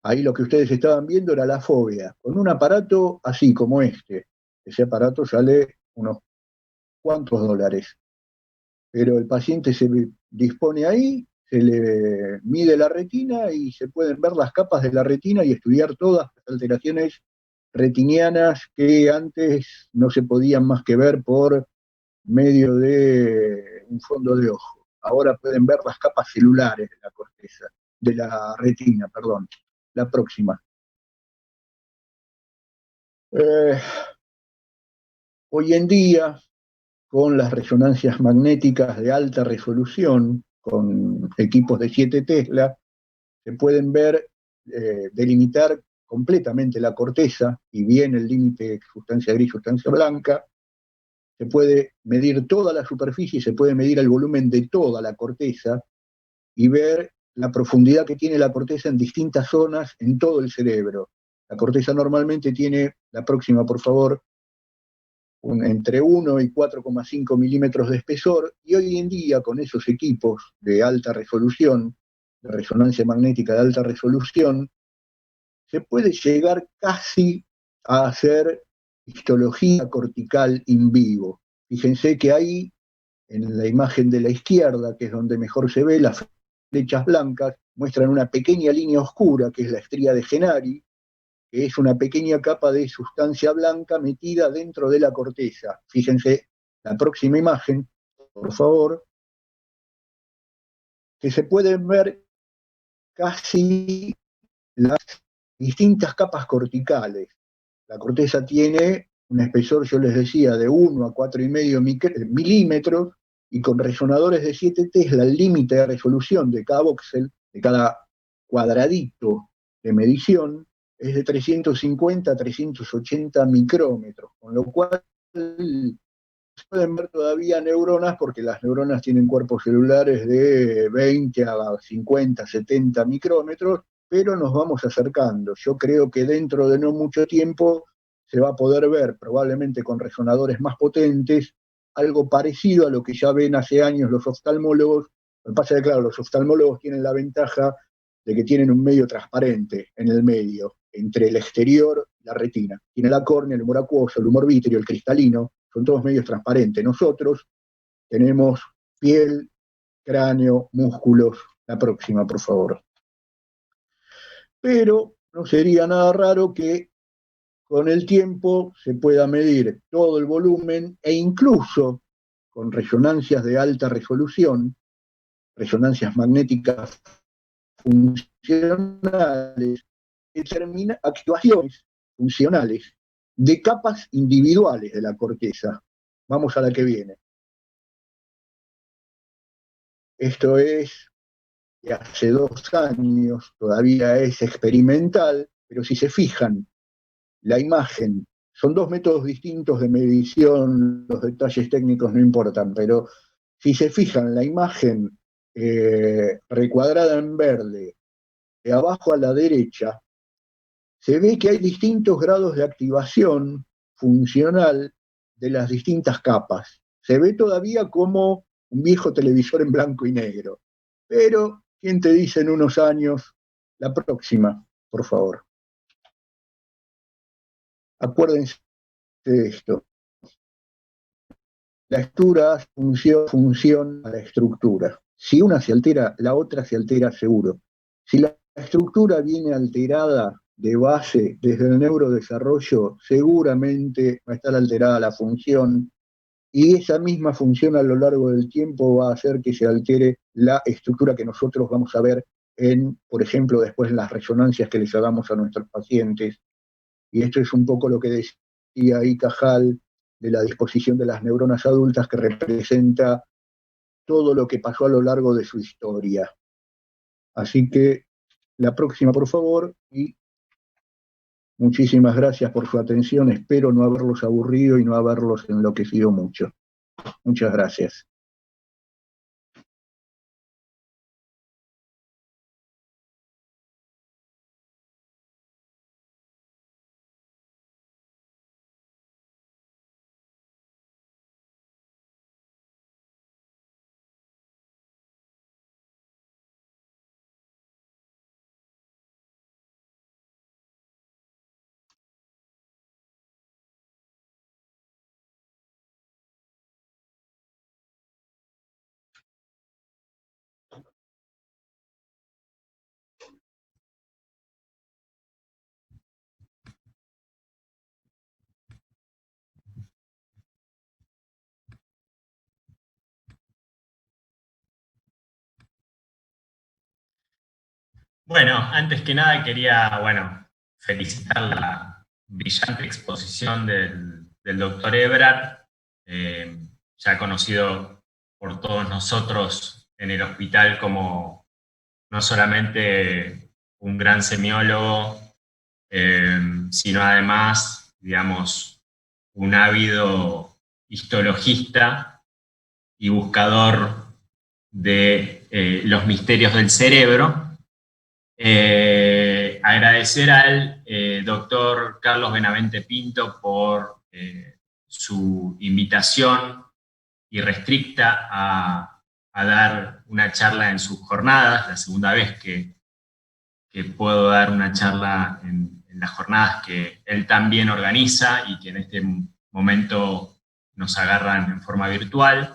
Ahí lo que ustedes estaban viendo era la fovea, con un aparato así como este. Ese aparato sale unos cuantos dólares. Pero el paciente se dispone ahí, se le mide la retina y se pueden ver las capas de la retina y estudiar todas las alteraciones retinianas que antes no se podían más que ver por medio de un fondo de ojo. Ahora pueden ver las capas celulares de la corteza, de la retina, perdón. La próxima. Eh, Hoy en día, con las resonancias magnéticas de alta resolución, con equipos de 7 Tesla, se pueden ver, delimitar completamente la corteza, y bien el límite sustancia gris, sustancia blanca. Se puede medir toda la superficie, se puede medir el volumen de toda la corteza y ver la profundidad que tiene la corteza en distintas zonas en todo el cerebro. La corteza normalmente tiene, la próxima por favor, entre 1 y 4,5 milímetros de espesor, y hoy en día con esos equipos de alta resolución, de resonancia magnética de alta resolución, se puede llegar casi a hacer histología cortical in vivo. Fíjense que ahí, en la imagen de la izquierda, que es donde mejor se ve, las flechas blancas muestran una pequeña línea oscura, que es la estría de Genari, que es una pequeña capa de sustancia blanca metida dentro de la corteza. Fíjense la próxima imagen, por favor, que se pueden ver casi las distintas capas corticales. La corteza tiene un espesor, yo les decía, de 1 a 4,5 milímetros, y con resonadores de 7 Tesla, el límite de resolución de cada voxel, de cada cuadradito de medición, es de 350 a 380 micrómetros, con lo cual se pueden ver todavía neuronas, porque las neuronas tienen cuerpos celulares de 20 a 50, 70 micrómetros, pero nos vamos acercando. Yo creo que dentro de no mucho tiempo se va a poder ver, probablemente con resonadores más potentes, algo parecido a lo que ya ven hace años los oftalmólogos. Lo que pasa es que, claro, los oftalmólogos tienen la ventaja de que tienen un medio transparente en el medio, entre el exterior y la retina. Tiene la córnea, el humor acuoso, el humor vítreo, el cristalino, son todos medios transparentes. Nosotros tenemos piel, cráneo, músculos. La próxima, por favor. Pero no sería nada raro que con el tiempo se pueda medir todo el volumen, e incluso con resonancias de alta resolución, resonancias magnéticas funcionales, determina actuaciones funcionales de capas individuales de la corteza. Vamos a la que viene. Esto es de hace 2 años, todavía es experimental, pero si se fijan, la imagen, son 2 métodos distintos de medición, los detalles técnicos no importan, pero si se fijan, la imagen recuadrada en verde, de abajo a la derecha, se ve que hay distintos grados de activación funcional de las distintas capas. Se ve todavía como un viejo televisor en blanco y negro. Pero, ¿quién te dice en unos años? La próxima, por favor. Acuérdense de esto. La estructura hace función a la estructura. Si una se altera, la otra se altera seguro. Si la estructura viene alterada de base desde el neurodesarrollo, seguramente va a estar alterada la función, y esa misma función a lo largo del tiempo va a hacer que se altere la estructura que nosotros vamos a ver en, por ejemplo, después las resonancias que les hagamos a nuestros pacientes. Y esto es un poco lo que decía ahí Cajal, de la disposición de las neuronas adultas, que representa todo lo que pasó a lo largo de su historia. Así que la próxima, por favor, y muchísimas gracias por su atención. Espero no haberlos aburrido y no haberlos enloquecido mucho. Muchas gracias. Bueno, antes que nada quería, felicitar la brillante exposición del doctor Ebrard, ya conocido por todos nosotros en el hospital como no solamente un gran semiólogo, sino además, digamos, un ávido histologista y buscador de los misterios del cerebro. Agradecer al doctor Carlos Benavente Pinto por su invitación irrestricta a dar una charla en sus jornadas, la segunda vez que puedo dar una charla en las jornadas que él también organiza y que en este momento nos agarran en forma virtual.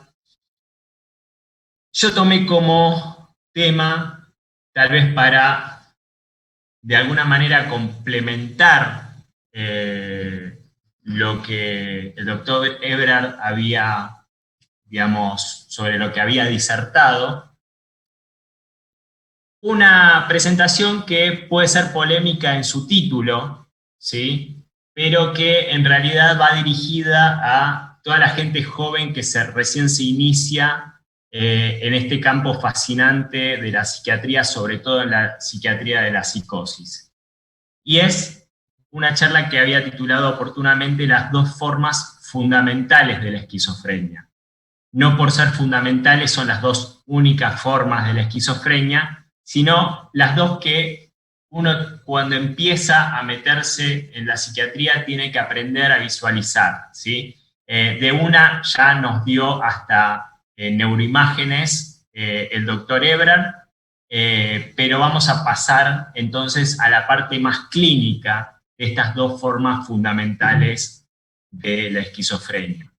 Yo tomé como tema, tal vez para de alguna manera complementar lo que el doctor Ebrard había, digamos, sobre lo que había disertado, una presentación que puede ser polémica en su título, ¿sí? Pero que en realidad va dirigida a toda la gente joven que recién se inicia en este campo fascinante de la psiquiatría, sobre todo en la psiquiatría de la psicosis. Y es una charla que había titulado oportunamente Las dos formas fundamentales de la esquizofrenia. No por ser fundamentales son las dos únicas formas de la esquizofrenia, sino las dos que uno cuando empieza a meterse en la psiquiatría tiene que aprender a visualizar, ¿sí? De una ya nos dio hasta neuroimágenes el doctor Ebrard, pero vamos a pasar entonces a la parte más clínica de estas dos formas fundamentales de la esquizofrenia.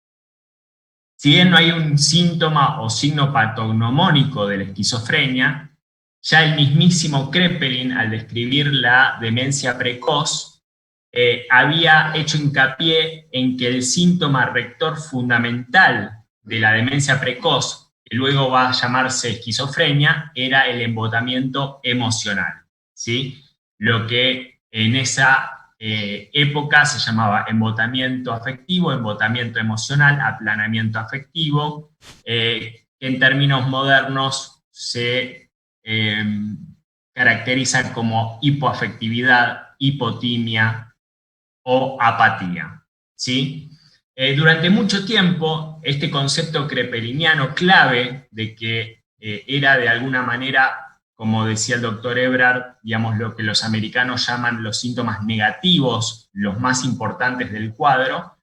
Si bien no hay un síntoma o signo patognomónico de la esquizofrenia, ya el mismísimo Kraepelin, al describir la demencia precoz, había hecho hincapié en que el síntoma rector fundamental de la demencia precoz, que luego va a llamarse esquizofrenia, era el embotamiento emocional, ¿sí? Lo que en esa época se llamaba embotamiento afectivo, embotamiento emocional, aplanamiento afectivo, en términos modernos se caracterizan como hipoafectividad, hipotimia o apatía, ¿sí? Durante mucho tiempo, este concepto kraepeliniano clave de que era de alguna manera, como decía el doctor Ebrard, digamos lo que los americanos llaman los síntomas negativos, los más importantes del cuadro,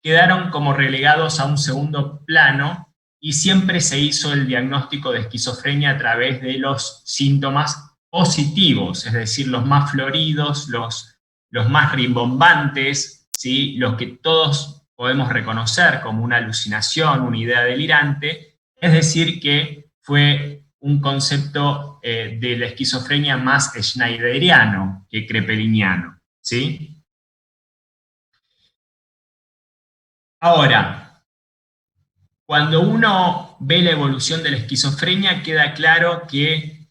quedaron como relegados a un segundo plano y siempre se hizo el diagnóstico de esquizofrenia a través de los síntomas positivos, es decir, los más floridos, los más rimbombantes, ¿sí? Los que todos podemos reconocer como una alucinación, una idea delirante, es decir, que fue un concepto de la esquizofrenia más schneideriano que kraepeliniano, ¿sí? Ahora, cuando uno ve la evolución de la esquizofrenia, queda claro que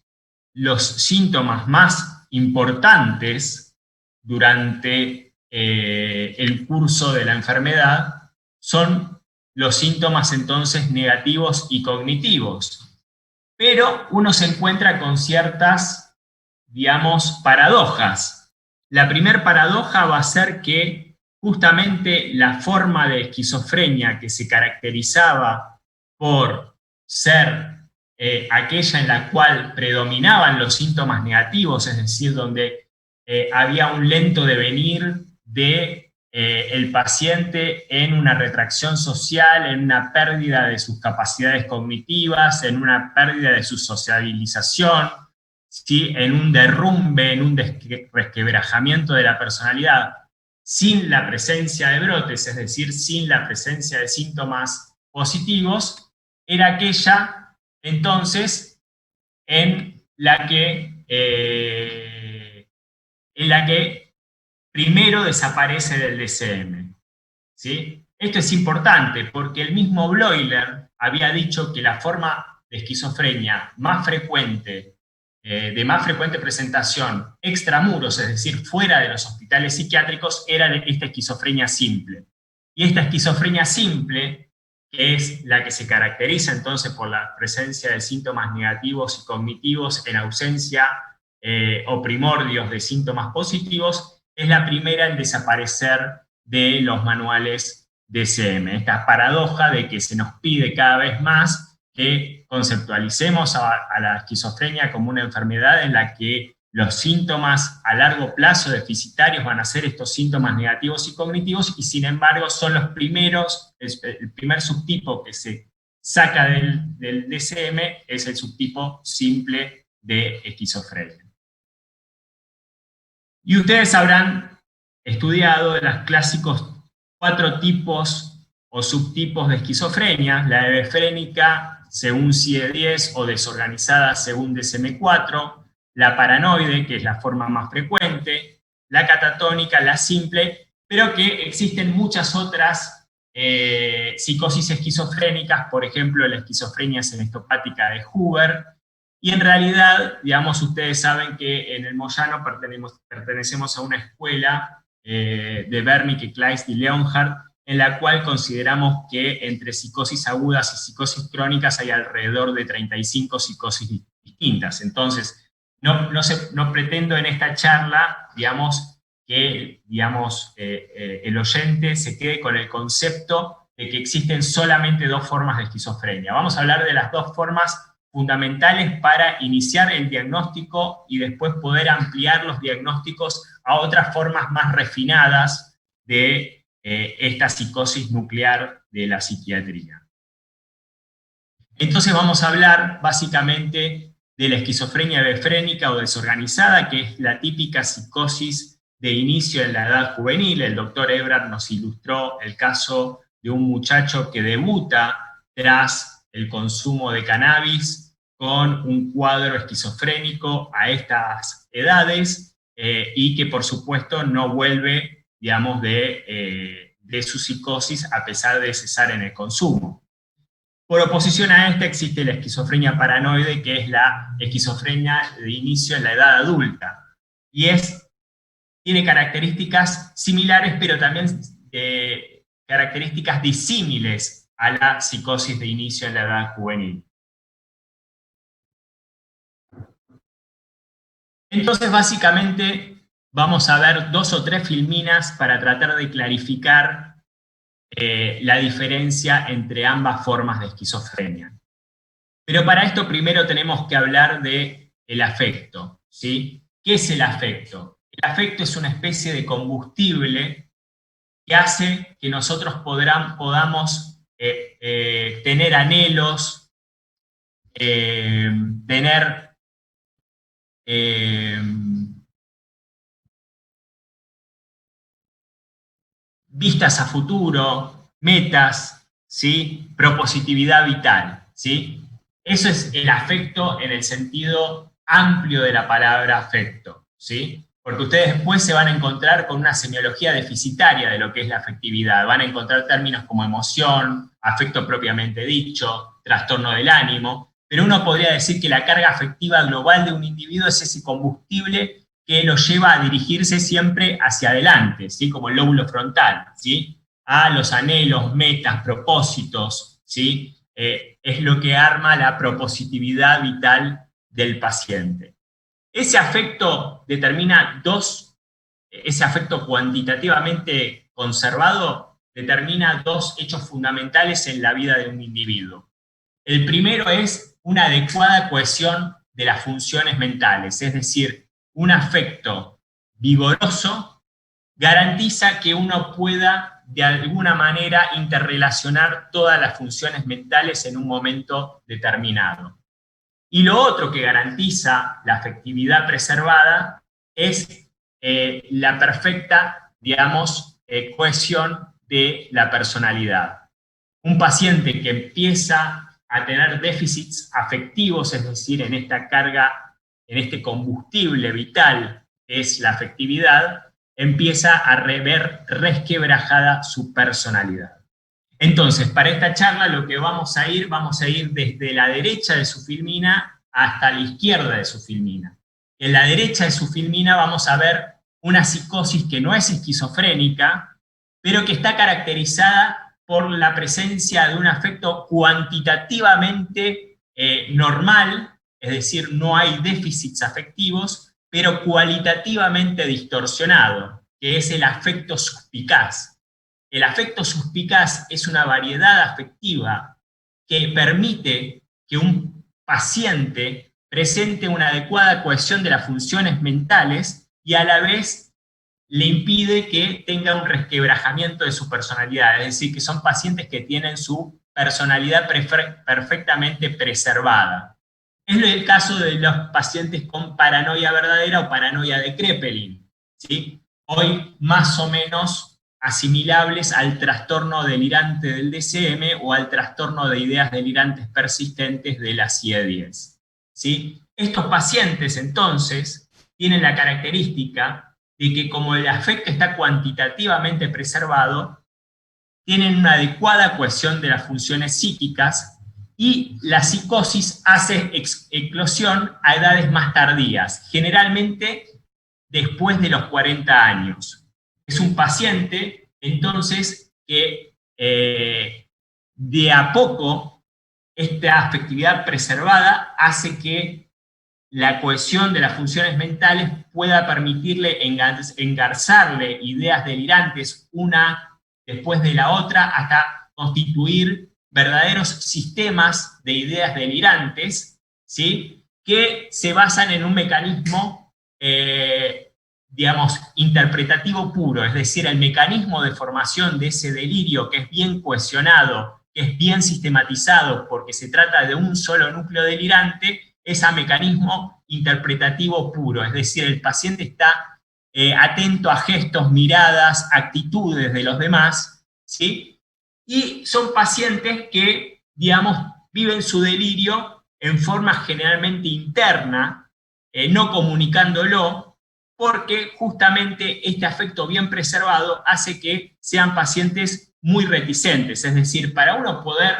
los síntomas más importantes durante el curso de la enfermedad son los síntomas entonces negativos y cognitivos. Pero uno se encuentra con ciertas, digamos, paradojas. La primera paradoja va a ser que justamente la forma de esquizofrenia que se caracterizaba por ser aquella en la cual predominaban los síntomas negativos, es decir, donde había un lento devenir de el paciente en una retracción social, en una pérdida de sus capacidades cognitivas, en una pérdida de su sociabilización, ¿sí? En un derrumbe, en un resquebrajamiento de la personalidad, sin la presencia de brotes, es decir, sin la presencia de síntomas positivos, era aquella entonces en la que primero desaparece del DSM, ¿sí? Esto es importante porque el mismo Bloiler había dicho que la forma de esquizofrenia más frecuente, de más frecuente presentación extramuros, es decir, fuera de los hospitales psiquiátricos, era esta esquizofrenia simple. Y esta esquizofrenia simple, que es la que se caracteriza entonces por la presencia de síntomas negativos y cognitivos en ausencia o primordios de síntomas positivos, es la primera en desaparecer de los manuales DSM. Esta paradoja de que se nos pide cada vez más que conceptualicemos a la esquizofrenia como una enfermedad en la que los síntomas a largo plazo deficitarios van a ser estos síntomas negativos y cognitivos, y sin embargo son los primeros, el primer subtipo que se saca del DSM es el subtipo simple de esquizofrenia. Y ustedes habrán estudiado los clásicos 4 tipos o subtipos de esquizofrenia: la hebefrénica según CIE-10 o desorganizada según DSM-4, la paranoide, que es la forma más frecuente, la catatónica, la simple, pero que existen muchas otras psicosis esquizofrénicas, por ejemplo, la esquizofrenia senestopática de Huber. Y en realidad, digamos, ustedes saben que en el Moyano pertenecemos a una escuela de Wernicke, Kleist y Leonhardt, en la cual consideramos que entre psicosis agudas y psicosis crónicas hay alrededor de 35 psicosis distintas. Entonces, no pretendo en esta charla, digamos, que el oyente se quede con el concepto de que existen solamente 2 formas de esquizofrenia. Vamos a hablar de las 2 formas fundamentales para iniciar el diagnóstico y después poder ampliar los diagnósticos a otras formas más refinadas de esta psicosis nuclear de la psiquiatría. Entonces vamos a hablar básicamente de la esquizofrenia hebefrénica o desorganizada, que es la típica psicosis de inicio en la edad juvenil. El doctor Ebrard nos ilustró el caso de un muchacho que debuta tras el consumo de cannabis con un cuadro esquizofrénico a estas edades y que por supuesto no vuelve, digamos, de su psicosis a pesar de cesar en el consumo. Por oposición a esta existe la esquizofrenia paranoide, que es la esquizofrenia de inicio en la edad adulta. Y tiene características similares, pero también características disímiles a la psicosis de inicio en la edad juvenil. Entonces, básicamente, vamos a ver 2 o 3 filminas para tratar de clarificar la diferencia entre ambas formas de esquizofrenia. Pero para esto primero tenemos que hablar del afecto, ¿sí? ¿Qué es el afecto? El afecto es una especie de combustible que hace que nosotros podamos tener anhelos, tener vistas a futuro, metas, ¿sí? Propositividad vital, ¿sí? Eso es el afecto en el sentido amplio de la palabra afecto, ¿sí? Porque ustedes después se van a encontrar con una semiología deficitaria de lo que es la afectividad. Van a encontrar términos como emoción, afecto propiamente dicho, trastorno del ánimo, pero uno podría decir que la carga afectiva global de un individuo es ese combustible que lo lleva a dirigirse siempre hacia adelante, ¿sí? Como el lóbulo frontal, ¿sí? A los anhelos, metas, propósitos, ¿sí? Es lo que arma la propositividad vital del paciente. Ese afecto determina ese afecto cuantitativamente conservado determina dos hechos fundamentales en la vida de un individuo. El primero es una adecuada cohesión de las funciones mentales, es decir, un afecto vigoroso garantiza que uno pueda de alguna manera interrelacionar todas las funciones mentales en un momento determinado. Y lo otro que garantiza la afectividad preservada es la perfecta, digamos, cohesión de la personalidad. Un paciente que empieza a tener déficits afectivos, es decir, en esta carga, en este combustible vital que es la afectividad, empieza a ver resquebrajada su personalidad. Entonces, para esta charla lo que vamos a ir desde la derecha de su filmina hasta la izquierda de su filmina. En la derecha de su filmina vamos a ver una psicosis que no es esquizofrénica, pero que está caracterizada por la presencia de un afecto cuantitativamente normal, es decir, no hay déficits afectivos, pero cualitativamente distorsionado, que es el afecto suspicaz. El afecto suspicaz es una variedad afectiva que permite que un paciente presente una adecuada cohesión de las funciones mentales y a la vez le impide que tenga un resquebrajamiento de su personalidad, es decir, que son pacientes que tienen su personalidad perfectamente preservada. Es el caso de los pacientes con paranoia verdadera o paranoia de Kraepelin, ¿sí? Hoy más o menos asimilables al trastorno delirante del DSM o al trastorno de ideas delirantes persistentes de la CIE-10. ¿Sí? Estos pacientes, entonces, tienen la característica de que como el afecto está cuantitativamente preservado, tienen una adecuada cohesión de las funciones psíquicas y la psicosis hace eclosión a edades más tardías, generalmente después de los 40 años. Es un paciente, entonces, que de a poco esta afectividad preservada hace que la cohesión de las funciones mentales pueda permitirle engarzarle ideas delirantes una después de la otra hasta constituir verdaderos sistemas de ideas delirantes, ¿sí? Que se basan en un mecanismo digamos, interpretativo puro, es decir, el mecanismo de formación de ese delirio que es bien cohesionado, que es bien sistematizado porque se trata de un solo núcleo delirante, es a mecanismo interpretativo puro, es decir, el paciente está atento a gestos, miradas, actitudes de los demás, ¿sí? Y son pacientes que, digamos, viven su delirio en forma generalmente interna, no comunicándolo, porque justamente este afecto bien preservado hace que sean pacientes muy reticentes. Es decir, para uno poder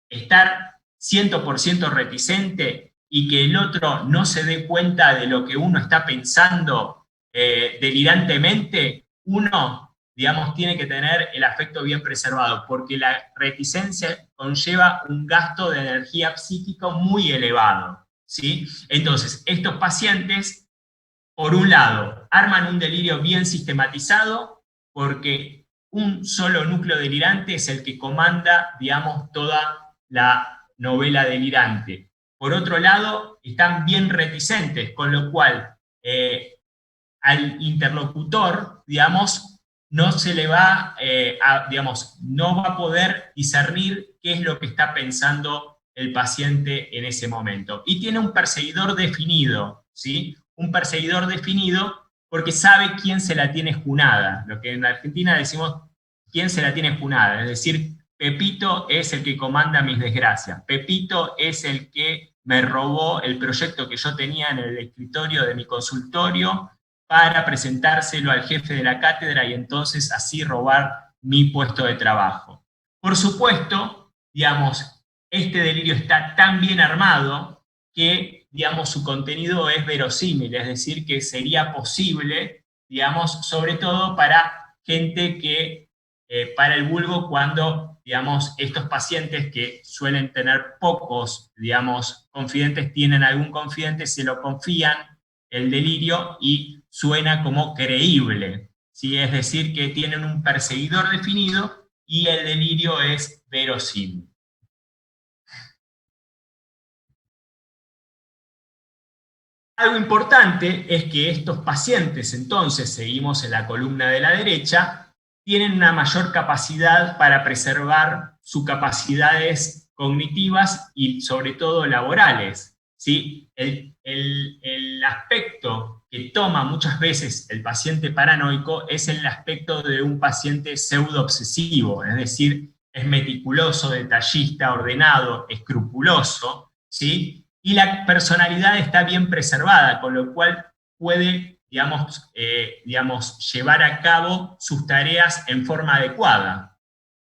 estar 100% reticente y que el otro no se dé cuenta de lo que uno está pensando delirantemente, uno, digamos, tiene que tener el afecto bien preservado, porque la reticencia conlleva un gasto de energía psíquico muy elevado, ¿sí? Entonces, estos pacientes, por un lado, arman un delirio bien sistematizado, porque un solo núcleo delirante es el que comanda, digamos, toda la novela delirante. Por otro lado, están bien reticentes, con lo cual al interlocutor, digamos, no se le va digamos, no va a poder discernir qué es lo que está pensando el paciente en ese momento. Y tiene un perseguidor definido, ¿sí? Un perseguidor definido porque sabe quién se la tiene junada, lo que en Argentina decimos quién se la tiene junada, es decir, Pepito es el que comanda mis desgracias, Pepito es el que me robó el proyecto que yo tenía en el escritorio de mi consultorio para presentárselo al jefe de la cátedra y entonces así robar mi puesto de trabajo. Por supuesto, digamos, este delirio está tan bien armado que, digamos, su contenido es verosímil, es decir, que sería posible, digamos, sobre todo para gente que, para el vulgo, cuando, digamos, estos pacientes que suelen tener pocos, digamos, confidentes, tienen algún confidente, se lo confían el delirio y suena como creíble, ¿sí? Es decir, que tienen un perseguidor definido y el delirio es verosímil. Algo importante es que estos pacientes, entonces, seguimos en la columna de la derecha, tienen una mayor capacidad para preservar sus capacidades cognitivas y sobre todo laborales, ¿sí? El aspecto que toma muchas veces el paciente paranoico es el aspecto de un paciente pseudo-obsesivo, es decir, es meticuloso, detallista, ordenado, escrupuloso, ¿sí? Y la personalidad está bien preservada, con lo cual puede, digamos, llevar a cabo sus tareas en forma adecuada.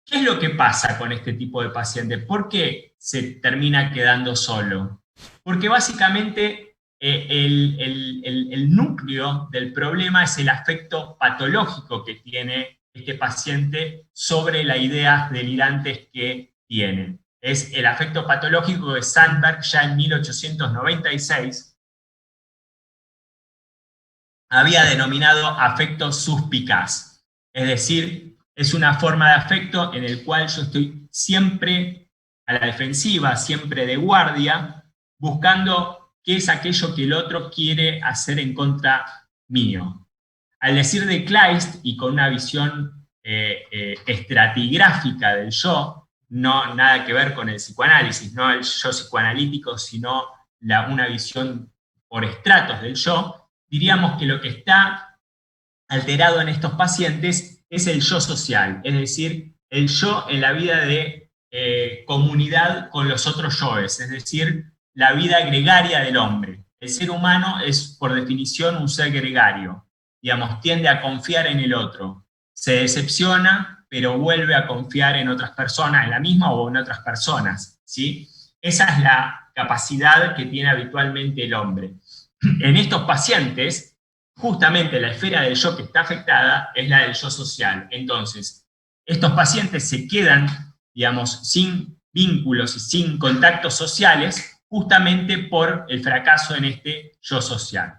¿Qué es lo que pasa con este tipo de paciente? ¿Por qué se termina quedando solo? Porque básicamente el núcleo del problema es el afecto patológico que tiene este paciente sobre las ideas delirantes que tiene. Es el afecto patológico de Sandberg ya en 1896 había denominado afecto suspicaz. Es decir, es una forma de afecto en el cual yo estoy siempre a la defensiva, siempre de guardia, buscando qué es aquello que el otro quiere hacer en contra mío. Al decir de Kleist, y con una visión estratigráfica del yo, no nada que ver con el psicoanálisis, no el yo psicoanalítico, sino una visión por estratos del yo, diríamos que lo que está alterado en estos pacientes es el yo social, es decir, el yo en la vida de comunidad con los otros yoes, es decir, la vida gregaria del hombre. El ser humano es, por definición, un ser gregario, digamos, tiende a confiar en el otro, se decepciona, pero vuelve a confiar en otras personas, en la misma o en otras personas, ¿sí? Esa es la capacidad que tiene habitualmente el hombre. En estos pacientes, justamente la esfera del yo que está afectada es la del yo social. Entonces, estos pacientes se quedan, digamos, sin vínculos y sin contactos sociales justamente por el fracaso en este yo social.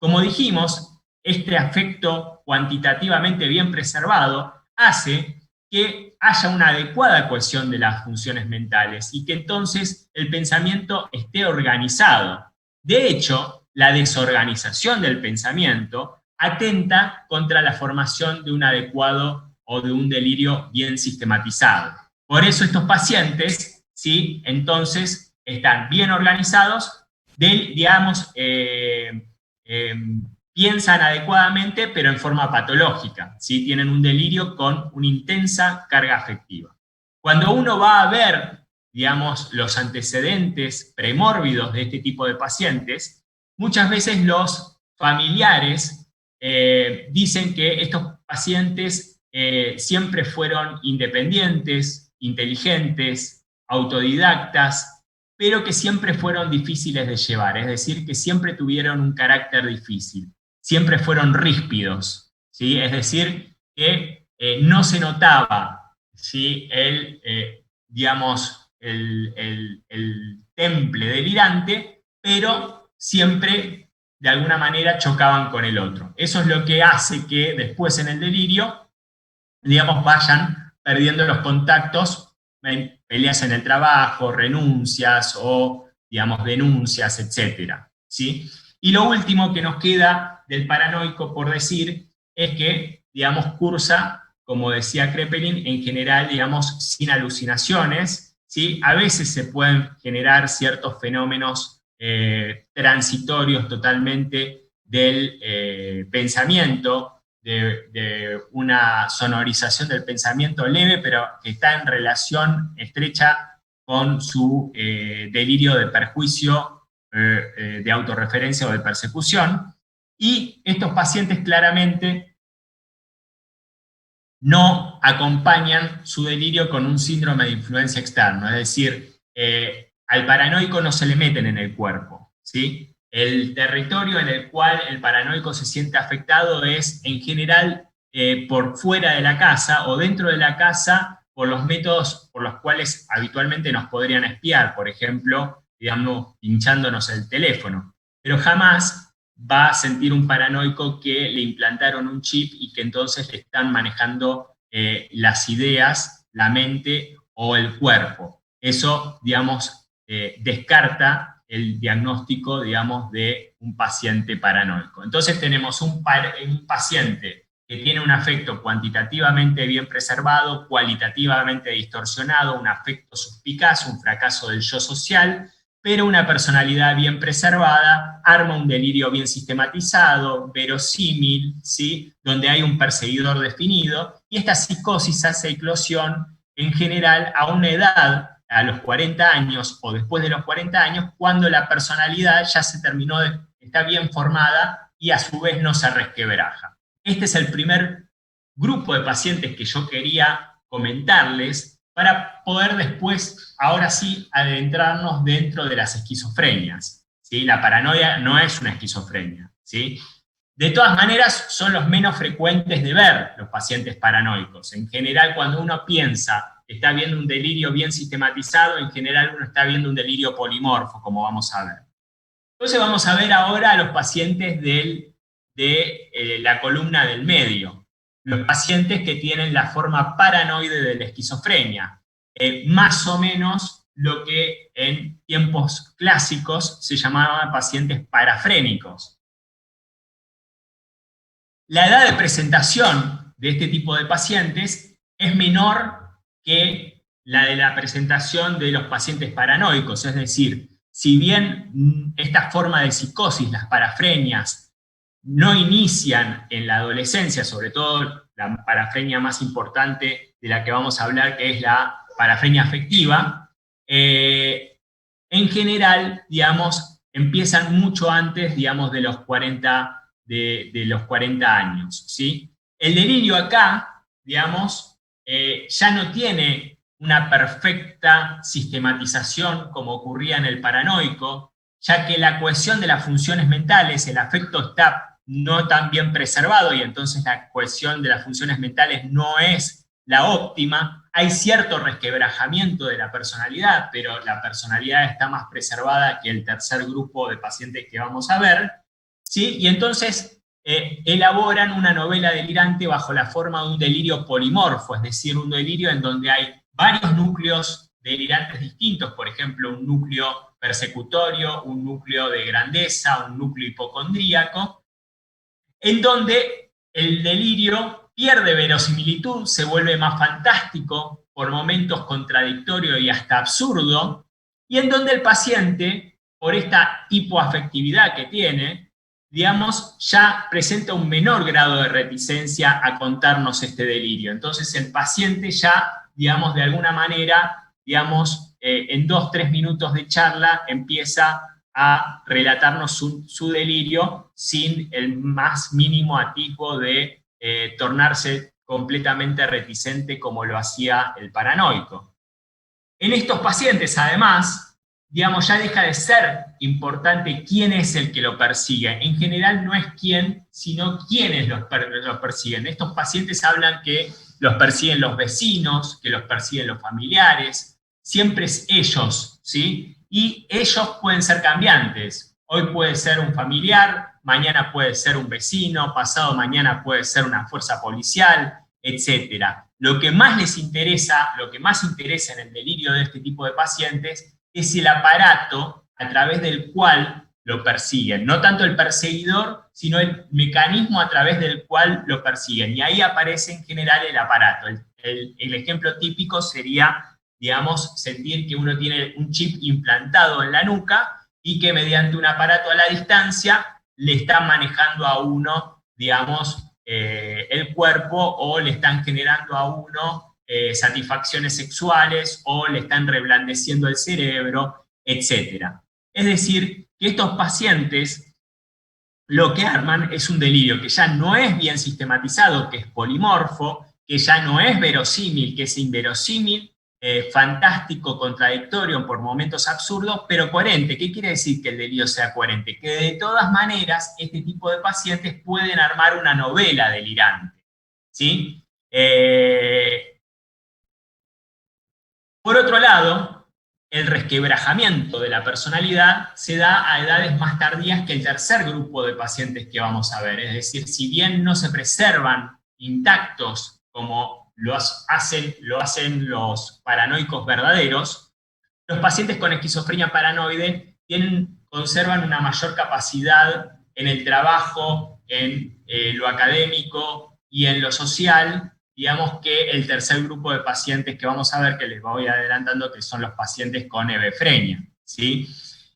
Como dijimos, este afecto cuantitativamente bien preservado hace que haya una adecuada cohesión de las funciones mentales y que entonces el pensamiento esté organizado. De hecho, la desorganización del pensamiento atenta contra la formación de un adecuado o de un delirio bien sistematizado. Por eso estos pacientes, ¿sí?, entonces están bien organizados, digamos, piensan adecuadamente, pero en forma patológica, ¿sí? Tienen un delirio con una intensa carga afectiva. Cuando uno va a ver, digamos, los antecedentes premórbidos de este tipo de pacientes, muchas veces los familiares dicen que estos pacientes siempre fueron independientes, inteligentes, autodidactas, pero que siempre fueron difíciles de llevar, es decir, que siempre tuvieron un carácter difícil, siempre fueron ríspidos, ¿sí? Es decir, que no se notaba, ¿sí?, digamos, el temple delirante, pero siempre de alguna manera chocaban con el otro. Eso es lo que hace que después en el delirio, digamos, vayan perdiendo los contactos, peleas en el trabajo, renuncias o, digamos, denuncias, etc. ¿Sí? Y lo último que nos queda del paranoico por decir es que, digamos, cursa, como decía Kraepelin, en general, digamos, sin alucinaciones, ¿sí? A veces se pueden generar ciertos fenómenos transitorios totalmente del pensamiento, de una sonorización del pensamiento leve, pero que está en relación estrecha con su delirio de perjuicio, de autorreferencia o de persecución. Y estos pacientes claramente no acompañan su delirio con un síndrome de influencia externa, es decir, al paranoico no se le meten en el cuerpo, ¿sí? El territorio en el cual el paranoico se siente afectado es, en general, por fuera de la casa o dentro de la casa por los métodos por los cuales habitualmente nos podrían espiar, por ejemplo, digamos, pinchándonos el teléfono, pero jamás va a sentir un paranoico que le implantaron un chip y que entonces le están manejando las ideas, la mente o el cuerpo. Eso, digamos, descarta el diagnóstico, digamos, de un paciente paranoico. Entonces tenemos un paciente que tiene un afecto cuantitativamente bien preservado, cualitativamente distorsionado, un afecto suspicaz, un fracaso del yo social, pero una personalidad bien preservada, arma un delirio bien sistematizado, verosímil, ¿sí? Donde hay un perseguidor definido, y esta psicosis hace eclosión en general a una edad, a los 40 años o después de los 40 años, cuando la personalidad ya se terminó, está bien formada y a su vez no se resquebraja. Este es el primer grupo de pacientes que yo quería comentarles para poder después, ahora sí, adentrarnos dentro de las esquizofrenias, ¿sí? La paranoia no es una esquizofrenia, ¿sí? De todas maneras, son los menos frecuentes de ver los pacientes paranoicos. En general, cuando uno piensa que está viendo un delirio bien sistematizado, en general uno está viendo un delirio polimorfo, como vamos a ver. Entonces vamos a ver ahora a los pacientes de la columna del medio, los pacientes que tienen la forma paranoide de la esquizofrenia, más o menos lo que en tiempos clásicos se llamaban pacientes parafrénicos. La edad de presentación de este tipo de pacientes es menor que la de la presentación de los pacientes paranoicos, es decir, si bien esta forma de psicosis, las parafrenias, no inician en la adolescencia, sobre todo la parafrenia más importante de la que vamos a hablar, que es la parafrenia afectiva, en general, digamos, empiezan mucho antes, digamos, de los 40 de los 40 años, ¿sí? El delirio acá, digamos, ya no tiene una perfecta sistematización como ocurría en el paranoico, ya que la cohesión de las funciones mentales, el afecto está no tan bien preservado y entonces la cohesión de las funciones mentales no es la óptima. Hay cierto resquebrajamiento de la personalidad, pero la personalidad está más preservada que el tercer grupo de pacientes que vamos a ver, ¿sí? Y entonces elaboran una novela delirante bajo la forma de un delirio polimorfo, es decir, un delirio en donde hay varios núcleos delirantes distintos, por ejemplo, un núcleo persecutorio, un núcleo de grandeza, un núcleo hipocondríaco, en donde el delirio pierde verosimilitud, se vuelve más fantástico, por momentos contradictorio y hasta absurdo, y en donde el paciente, por esta hipoafectividad que tiene, digamos, ya presenta un menor grado de reticencia a contarnos este delirio. Entonces el paciente ya, digamos, de alguna manera, digamos, en 2-3 minutos de charla empieza a relatarnos su delirio sin el más mínimo atisbo de tornarse completamente reticente como lo hacía el paranoico. En estos pacientes, además, digamos, ya deja de ser importante quién es el que lo persigue. En general no es quién, sino quiénes los persiguen. Estos pacientes hablan que los persiguen los vecinos, que los persiguen los familiares, siempre es ellos, ¿sí? Y ellos pueden ser cambiantes. Hoy puede ser un familiar, mañana puede ser un vecino, pasado mañana puede ser una fuerza policial, etc. Lo que más les interesa, lo que más interesa en el delirio de este tipo de pacientes es el aparato a través del cual lo persiguen. No tanto el perseguidor, sino el mecanismo a través del cual lo persiguen. Y ahí aparece en general el aparato. El ejemplo típico sería, digamos, sentir que uno tiene un chip implantado en la nuca y que mediante un aparato a la distancia le están manejando a uno, digamos, el cuerpo, o le están generando a uno satisfacciones sexuales, o le están reblandeciendo el cerebro, etc. Es decir, que estos pacientes lo que arman es un delirio que ya no es bien sistematizado, que es polimorfo, que ya no es verosímil, que es inverosímil, fantástico, contradictorio, por momentos absurdo, pero coherente. ¿Qué quiere decir que el delirio sea coherente? Que de todas maneras este tipo de pacientes pueden armar una novela delirante, ¿sí? Por otro lado, el resquebrajamiento de la personalidad se da a edades más tardías que el tercer grupo de pacientes que vamos a ver. Es decir, si bien no se preservan intactos como lo hacen los paranoicos verdaderos, los pacientes con esquizofrenia paranoide conservan una mayor capacidad en el trabajo, en lo académico y en lo social, digamos, que el tercer grupo de pacientes que vamos a ver, que les voy adelantando, que son los pacientes con hebefrenia, ¿sí?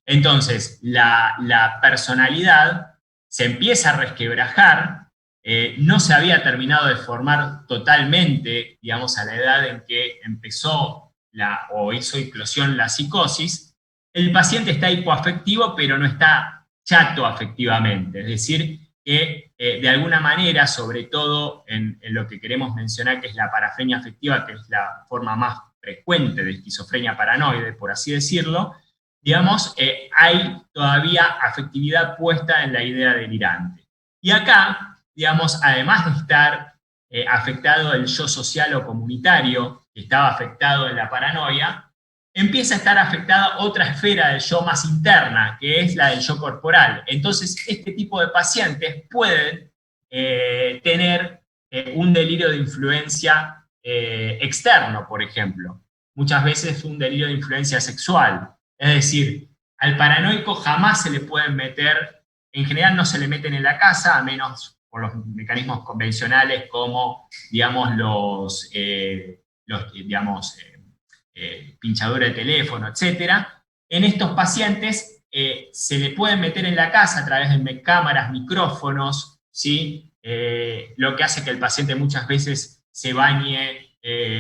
Entonces, la personalidad se empieza a resquebrajar, no se había terminado de formar totalmente, digamos, a la edad en que empezó o hizo eclosión la psicosis. El paciente está hipoafectivo, pero no está chato afectivamente, es decir, que de alguna manera, sobre todo en lo que queremos mencionar, que es la parafrenia afectiva, que es la forma más frecuente de esquizofrenia paranoide, por así decirlo, digamos, hay todavía afectividad puesta en la idea delirante. Y acá, digamos, además de estar afectado el yo social o comunitario, que estaba afectado en la paranoia, empieza a estar afectada otra esfera del yo más interna, que es la del yo corporal. Entonces, este tipo de pacientes pueden tener un delirio de influencia externo, por ejemplo. Muchas veces un delirio de influencia sexual. Es decir, al paranoico jamás se le pueden meter, en general no se le meten en la casa, a menos por los mecanismos convencionales como, digamos, los pinchadura de teléfono, etc. En estos pacientes se le pueden meter en la casa a través de cámaras, micrófonos, ¿sí? Lo que hace que el paciente muchas veces se bañe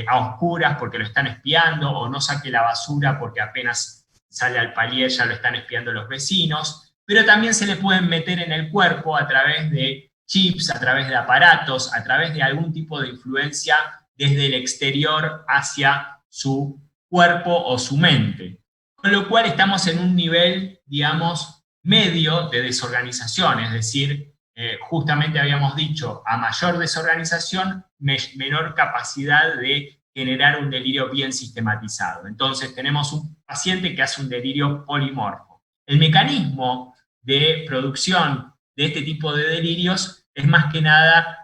a oscuras porque lo están espiando, o no saque la basura porque apenas sale al palier ya lo están espiando los vecinos, pero también se le pueden meter en el cuerpo a través de chips, a través de aparatos, a través de algún tipo de influencia desde el exterior hacia su cuerpo o su mente. Con lo cual estamos en un nivel, digamos, medio de desorganización, es decir, justamente habíamos dicho, a mayor desorganización, menor capacidad de generar un delirio bien sistematizado. Entonces tenemos un paciente que hace un delirio polimorfo. El mecanismo de producción de este tipo de delirios es más que nada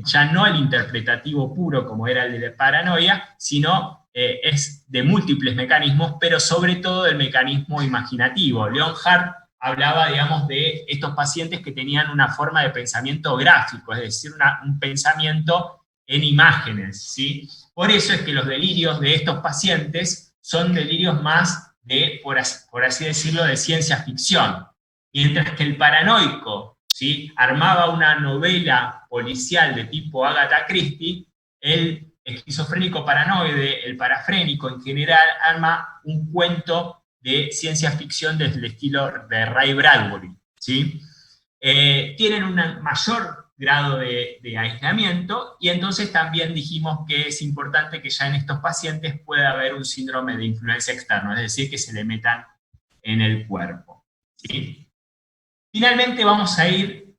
ya no el interpretativo puro como era el de la paranoia, sino es de múltiples mecanismos, pero sobre todo del mecanismo imaginativo. Leonhardt hablaba, digamos, de estos pacientes que tenían una forma de pensamiento gráfico, es decir, un pensamiento en imágenes, ¿sí? Por eso es que los delirios de estos pacientes son delirios más de, por así decirlo, de ciencia ficción. Mientras que el paranoico, ¿sí?, armaba una novela policial de tipo Agatha Christie, el esquizofrénico paranoide, el parafrénico en general, arma un cuento de ciencia ficción desde el estilo de Ray Bradbury, ¿sí? Tienen un mayor grado de aislamiento, y entonces también dijimos que es importante que ya en estos pacientes pueda haber un síndrome de influencia externa, es decir, que se le metan en el cuerpo, ¿sí? Finalmente vamos a ir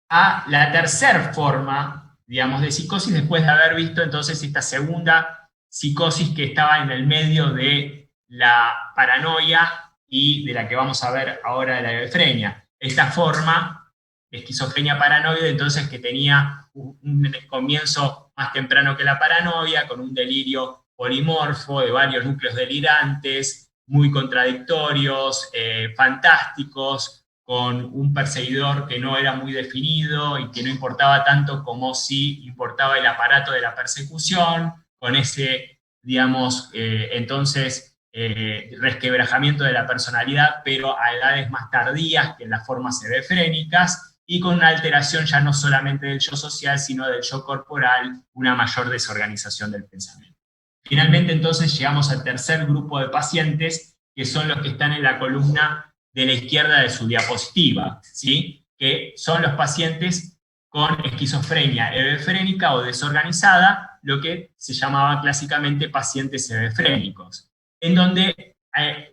a la tercera forma, digamos, de psicosis, después de haber visto entonces esta segunda psicosis que estaba en el medio de la paranoia y de la que vamos a ver ahora de la hebefrenia. Esta forma de esquizofrenia paranoide, entonces, que tenía un comienzo más temprano que la paranoia, con un delirio polimorfo de varios núcleos delirantes, muy contradictorios, fantásticos, con un perseguidor que no era muy definido y que no importaba tanto como si importaba el aparato de la persecución, con ese, digamos, entonces, resquebrajamiento de la personalidad, pero a edades más tardías que en las formas hebefrénicas, y con una alteración ya no solamente del yo social, sino del yo corporal, una mayor desorganización del pensamiento. Finalmente, entonces, llegamos al tercer grupo de pacientes, que son los que están en la columna de la izquierda de su diapositiva, ¿sí?, que son los pacientes con esquizofrenia hebefrénica o desorganizada, lo que se llamaba clásicamente pacientes hebefrénicos, en donde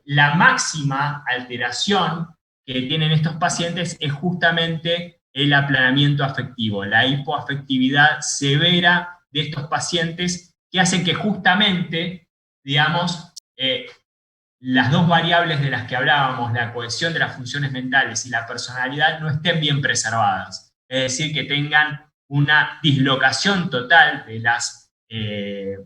la máxima alteración que tienen estos pacientes es justamente el aplanamiento afectivo, la hipoafectividad severa de estos pacientes, que hace que justamente, digamos, las dos variables de las que hablábamos, la cohesión de las funciones mentales y la personalidad, no estén bien preservadas. Es decir, que tengan una dislocación total de las,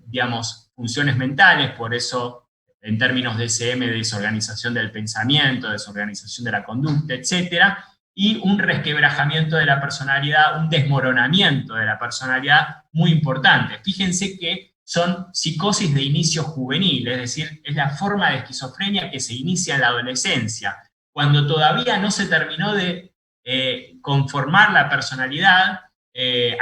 digamos, funciones mentales, por eso en términos de DSM, desorganización del pensamiento, desorganización de la conducta, etc., y un resquebrajamiento de la personalidad, un desmoronamiento de la personalidad muy importante. Fíjense que son psicosis de inicio juvenil, es decir, es la forma de esquizofrenia que se inicia en la adolescencia, cuando todavía no se terminó de conformar la personalidad.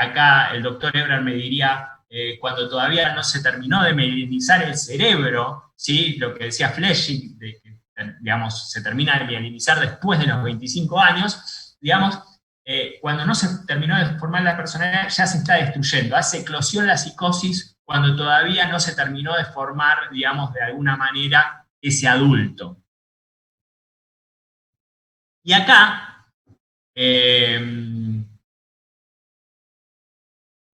Acá el doctor Ebrard me diría, cuando todavía no se terminó de mielinizar el cerebro, ¿sí? Lo que decía Fleschig, de que, digamos, se termina de mielinizar después de los 25 años, digamos, cuando no se terminó de formar la personalidad, ya se está destruyendo, hace eclosión la psicosis cuando todavía no se terminó de formar, digamos, de alguna manera, ese adulto. Y acá, el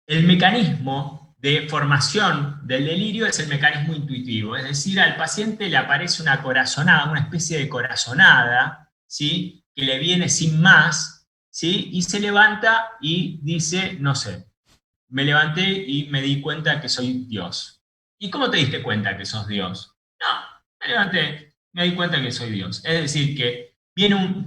mecanismo de formación del delirio es el mecanismo intuitivo, es decir, al paciente le aparece una corazonada, una especie de corazonada, ¿sí? Que le viene sin más, ¿sí? Y se levanta y dice, no sé, me levanté y me di cuenta que soy Dios. ¿Y cómo te diste cuenta que sos Dios? No, me levanté, me di cuenta que soy Dios. Es decir, que viene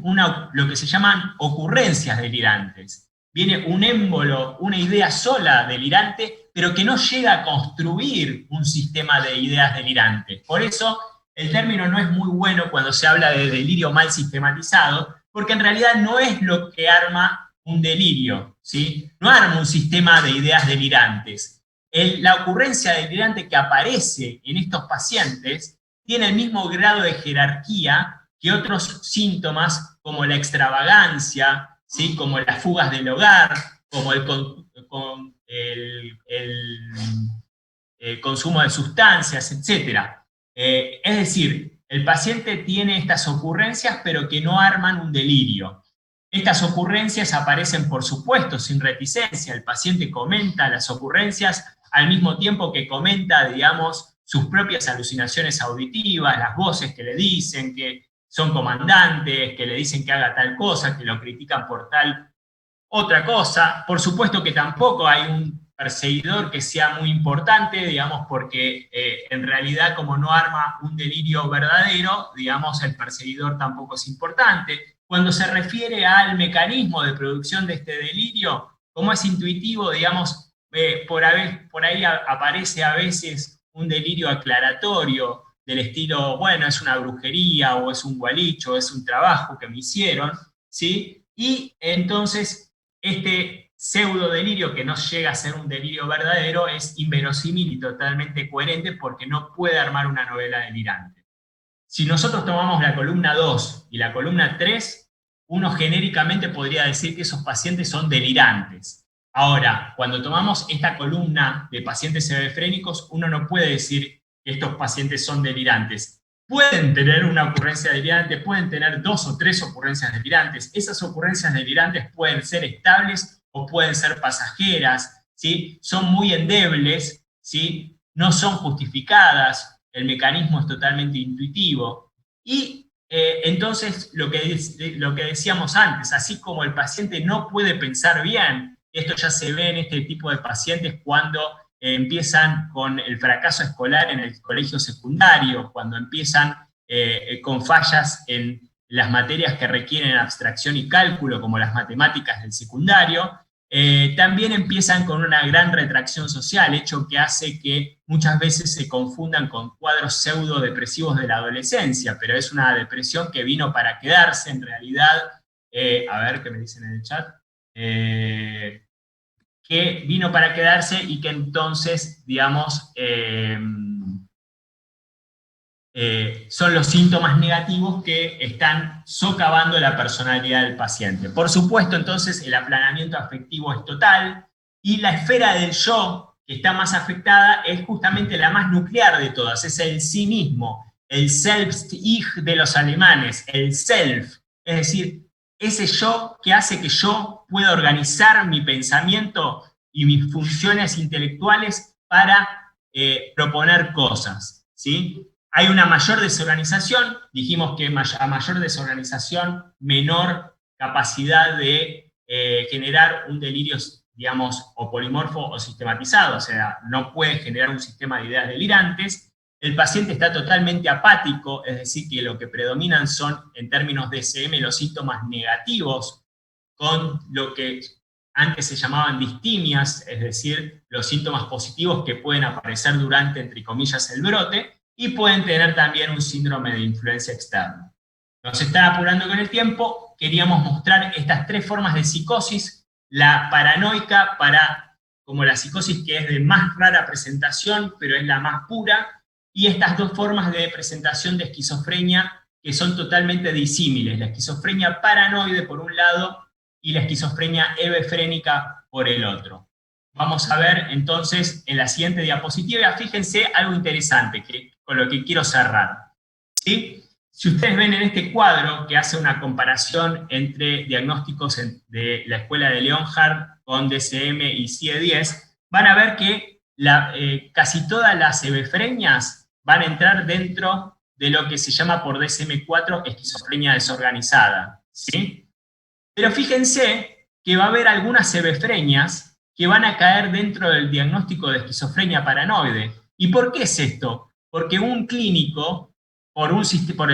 lo que se llaman ocurrencias delirantes. Viene un émbolo, una idea sola delirante, pero que no llega a construir un sistema de ideas delirantes. Por eso el término no es muy bueno cuando se habla de delirio mal sistematizado, porque en realidad no es lo que arma un delirio, ¿sí? No arma un sistema de ideas delirantes. La ocurrencia delirante que aparece en estos pacientes tiene el mismo grado de jerarquía que otros síntomas como la extravagancia, ¿sí? Como las fugas del hogar, como el consumo de sustancias, etc. Es decir, el paciente tiene estas ocurrencias, pero que no arman un delirio. Estas ocurrencias aparecen, por supuesto, sin reticencia. El paciente comenta las ocurrencias al mismo tiempo que comenta, digamos, sus propias alucinaciones auditivas, las voces que le dicen que son comandantes, que le dicen que haga tal cosa, que lo critican por tal otra cosa. Por supuesto que tampoco hay un perseguidor que sea muy importante, digamos, porque en realidad como no arma un delirio verdadero, digamos, el perseguidor tampoco es importante. Cuando se refiere al mecanismo de producción de este delirio, como es intuitivo, digamos, por ahí aparece a veces un delirio aclaratorio del estilo, bueno, es una brujería, o es un gualicho, o es un trabajo que me hicieron, ¿sí? Y entonces este pseudo delirio, que no llega a ser un delirio verdadero, es inverosímil y totalmente coherente porque no puede armar una novela delirante. Si nosotros tomamos la columna 2 y la columna 3, uno genéricamente podría decir que esos pacientes son delirantes. Ahora, cuando tomamos esta columna de pacientes hebefrénicos, uno no puede decir que estos pacientes son delirantes. Pueden tener una ocurrencia delirante, pueden tener 2 o 3 ocurrencias delirantes. Esas ocurrencias delirantes pueden ser estables o pueden ser pasajeras, ¿sí? Son muy endebles, ¿sí? No son justificadas. El mecanismo es totalmente intuitivo. Y entonces lo que decíamos antes, así como el paciente no puede pensar bien, esto ya se ve en este tipo de pacientes cuando empiezan con el fracaso escolar en el colegio secundario, cuando empiezan con fallas en las materias que requieren abstracción y cálculo, como las matemáticas del secundario. También empiezan con una gran retracción social, hecho que hace que muchas veces se confundan con cuadros pseudo-depresivos de la adolescencia, pero es una depresión que vino para quedarse en realidad. A ver qué me dicen en el chat. Que vino para quedarse y que entonces, digamos, son los síntomas negativos que están socavando la personalidad del paciente. Por supuesto, entonces, el aplanamiento afectivo es total y la esfera del yo, que está más afectada, es justamente la más nuclear de todas, es el sí mismo, el Selbst-Ich de los alemanes, el Self, es decir, ese yo que hace que yo pueda organizar mi pensamiento y mis funciones intelectuales para proponer cosas, ¿sí? Hay una mayor desorganización, dijimos que a mayor desorganización, menor capacidad de generar un delirio, digamos, o polimorfo o sistematizado, o sea, no puede generar un sistema de ideas delirantes. El paciente está totalmente apático, es decir, que lo que predominan son, en términos de DSM, los síntomas negativos, con lo que antes se llamaban distimias, es decir, los síntomas positivos que pueden aparecer durante, entre comillas, el brote, y pueden tener también un síndrome de influencia externa. Nos están apurando con el tiempo, queríamos mostrar estas tres formas de psicosis, la paranoica, como la psicosis que es de más rara presentación, pero es la más pura, y estas dos formas de presentación de esquizofrenia que son totalmente disímiles, la esquizofrenia paranoide por un lado y la esquizofrenia hebefrénica por el otro. Vamos a ver entonces en la siguiente diapositiva, fíjense algo interesante con lo que quiero cerrar. ¿Sí? Si ustedes ven en este cuadro que hace una comparación entre diagnósticos de la escuela de Leonhardt con DSM y CIE-10, van a ver que casi todas las hebefrenias van a entrar dentro de lo que se llama por DSM-4 esquizofrenia desorganizada. ¿Sí? Pero fíjense que va a haber algunas hebefrenias que van a caer dentro del diagnóstico de esquizofrenia paranoide. ¿Y por qué es esto? Porque un clínico, por el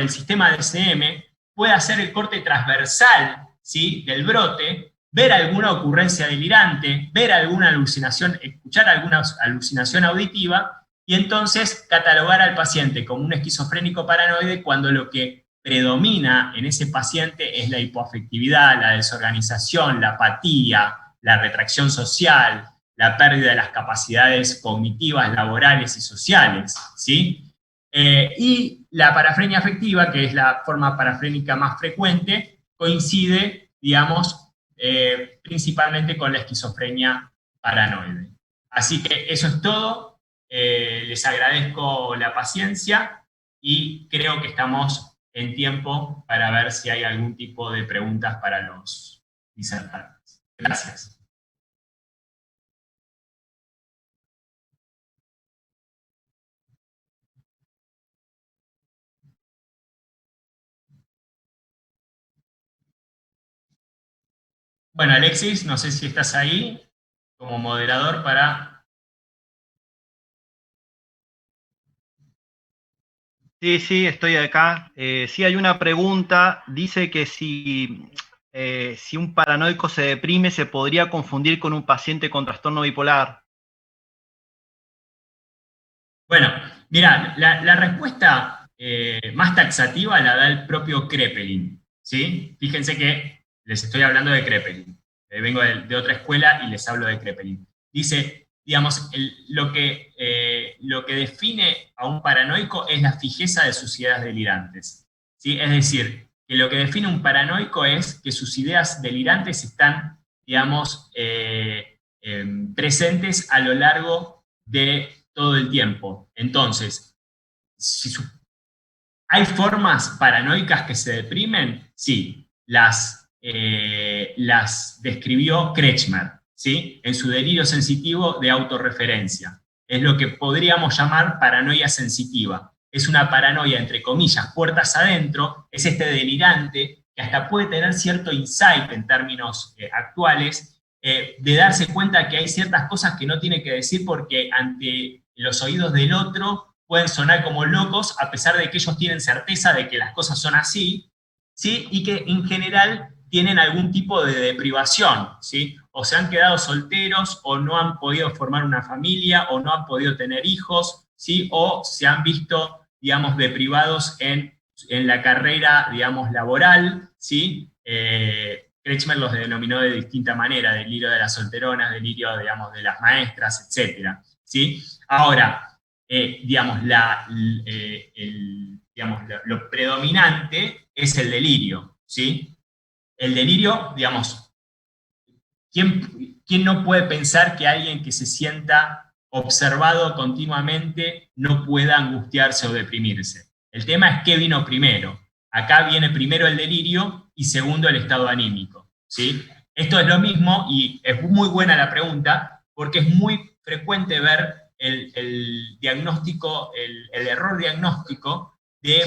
sistema DSM, puede hacer el corte transversal, ¿sí?, del brote, ver alguna ocurrencia delirante, ver alguna alucinación, escuchar alguna alucinación auditiva, y entonces catalogar al paciente como un esquizofrénico paranoide cuando lo que predomina en ese paciente es la hipoafectividad, la desorganización, la apatía, la retracción social, la pérdida de las capacidades cognitivas, laborales y sociales, ¿sí? Y la parafrenia afectiva, que es la forma parafrénica más frecuente, coincide, digamos, principalmente con la esquizofrenia paranoide. Así que eso es todo. Les agradezco la paciencia y creo que estamos en tiempo para ver si hay algún tipo de preguntas para los disertantes. Gracias. Bueno, Alexis, no sé si estás ahí como moderador para... Sí, sí, estoy acá. Sí, hay una pregunta. Dice que si un paranoico se deprime, se podría confundir con un paciente con trastorno bipolar. Bueno, mira, la respuesta más taxativa la da el propio Kraepelin, ¿sí? Fíjense que les estoy hablando de Kraepelin. Vengo de otra escuela y les hablo de Kraepelin. Dice, digamos, lo que define a un paranoico es la fijeza de sus ideas delirantes, ¿sí? Es decir, que lo que define un paranoico es que sus ideas delirantes están, digamos, presentes a lo largo de todo el tiempo. Entonces, ¿hay formas paranoicas que se deprimen? Sí, las describió Kretschmer, ¿sí?, en su delirio sensitivo de autorreferencia. Es lo que podríamos llamar paranoia sensitiva. Es una paranoia, entre comillas, puertas adentro, es este delirante que hasta puede tener cierto insight en términos actuales, de darse cuenta que hay ciertas cosas que no tiene que decir porque ante los oídos del otro pueden sonar como locos, a pesar de que ellos tienen certeza de que las cosas son así, ¿sí?, y que en general tienen algún tipo de deprivación, ¿sí?, o se han quedado solteros, o no han podido formar una familia, o no han podido tener hijos, ¿sí?, o se han visto, digamos, deprivados en la carrera, digamos, laboral, ¿sí? Kretschmer los denominó de distinta manera, delirio de las solteronas, delirio, digamos, de las maestras, etc. ¿Sí? Ahora, digamos, lo predominante es el delirio, ¿sí? El delirio, digamos, ¿quién no puede pensar que alguien que se sienta observado continuamente no pueda angustiarse o deprimirse? El tema es qué vino primero. Acá viene primero el delirio y segundo el estado anímico, ¿sí? Esto es lo mismo y es muy buena la pregunta porque es muy frecuente ver el diagnóstico, el error diagnóstico de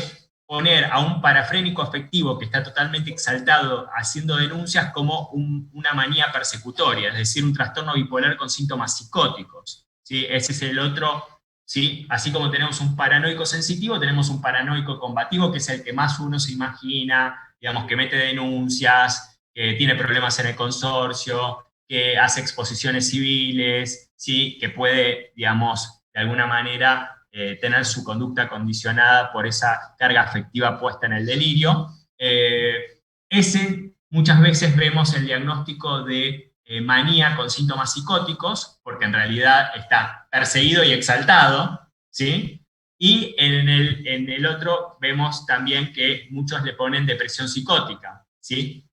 poner a un parafrénico afectivo que está totalmente exaltado haciendo denuncias como una manía persecutoria, es decir, un trastorno bipolar con síntomas psicóticos, ¿sí? Ese es el otro, ¿sí? Así como tenemos un paranoico sensitivo, tenemos un paranoico combativo, que es el que más uno se imagina, digamos, que mete denuncias, que tiene problemas en el consorcio, que hace exposiciones civiles, ¿sí? Que puede, digamos, de alguna manera tener su conducta condicionada por esa carga afectiva puesta en el delirio. Muchas veces vemos el diagnóstico de manía con síntomas psicóticos, porque en realidad está perseguido y exaltado, ¿sí? Y en el otro vemos también que muchos le ponen depresión psicótica, ¿sí?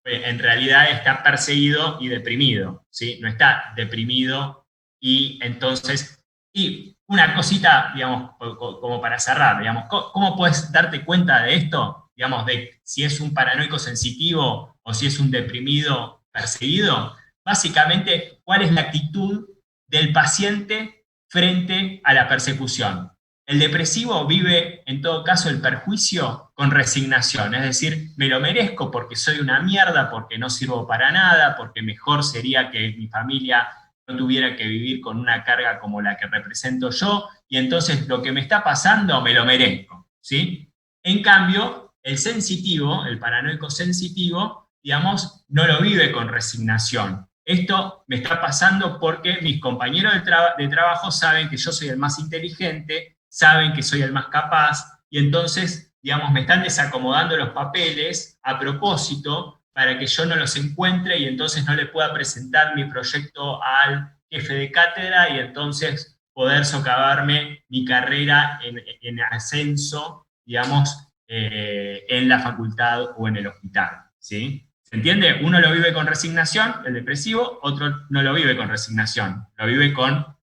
En realidad está perseguido y deprimido, ¿sí? No está deprimido y entonces... Y una cosita, digamos, como para cerrar, digamos, ¿cómo puedes darte cuenta de esto? Digamos, de si es un paranoico sensitivo o si es un deprimido perseguido. Básicamente, ¿cuál es la actitud del paciente frente a la persecución? El depresivo vive, en todo caso, el perjuicio con resignación, es decir, me lo merezco porque soy una mierda, porque no sirvo para nada, porque mejor sería que mi familia no tuviera que vivir con una carga como la que represento yo, y entonces lo que me está pasando me lo merezco, ¿sí? En cambio, el sensitivo, el paranoico sensitivo, digamos, no lo vive con resignación. Esto me está pasando porque mis compañeros de trabajo saben que yo soy el más inteligente, saben que soy el más capaz, y entonces, digamos, me están desacomodando los papeles a propósito para que yo no los encuentre y entonces no le pueda presentar mi proyecto al jefe de cátedra y entonces poder socavarme mi carrera en ascenso, digamos, en la facultad o en el hospital, ¿sí? ¿Se entiende? Uno lo vive con resignación, el depresivo, otro no lo vive con resignación, lo vive con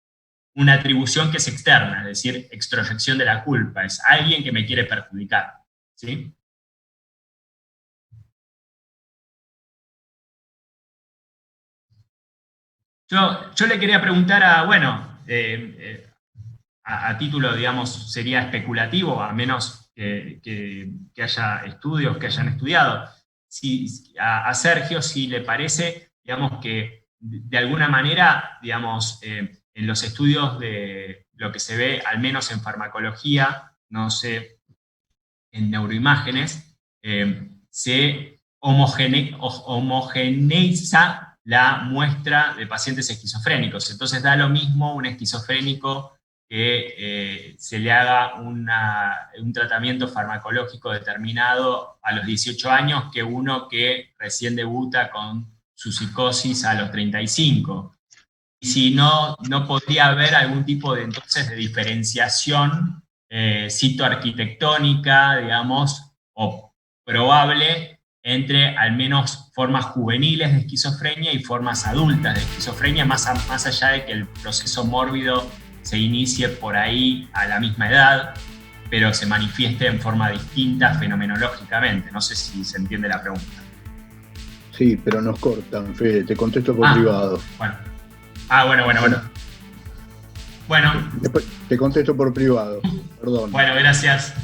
una atribución que es externa, es decir, extroyección de la culpa, es alguien que me quiere perjudicar, ¿sí? Yo le quería preguntar a título, digamos, sería especulativo, a menos que haya estudios que hayan estudiado, a Sergio, si le parece, digamos, que de alguna manera, digamos, en los estudios de lo que se ve, al menos en farmacología, no sé, en neuroimágenes, se homogeneiza la muestra de pacientes esquizofrénicos. Entonces da lo mismo un esquizofrénico que se le haga un tratamiento farmacológico determinado a los 18 años que uno que recién debuta con su psicosis a los 35. Y si no podría haber algún tipo de, entonces, de diferenciación citoarquitectónica, digamos, o probable entre al menos formas juveniles de esquizofrenia y formas adultas de esquizofrenia, más allá de que el proceso mórbido se inicie por ahí a la misma edad, pero se manifieste en forma distinta fenomenológicamente. No sé si se entiende la pregunta. Sí, pero nos cortan, Fede, te contesto por privado. Bueno. Bueno. Después te contesto por privado, perdón. Bueno, gracias.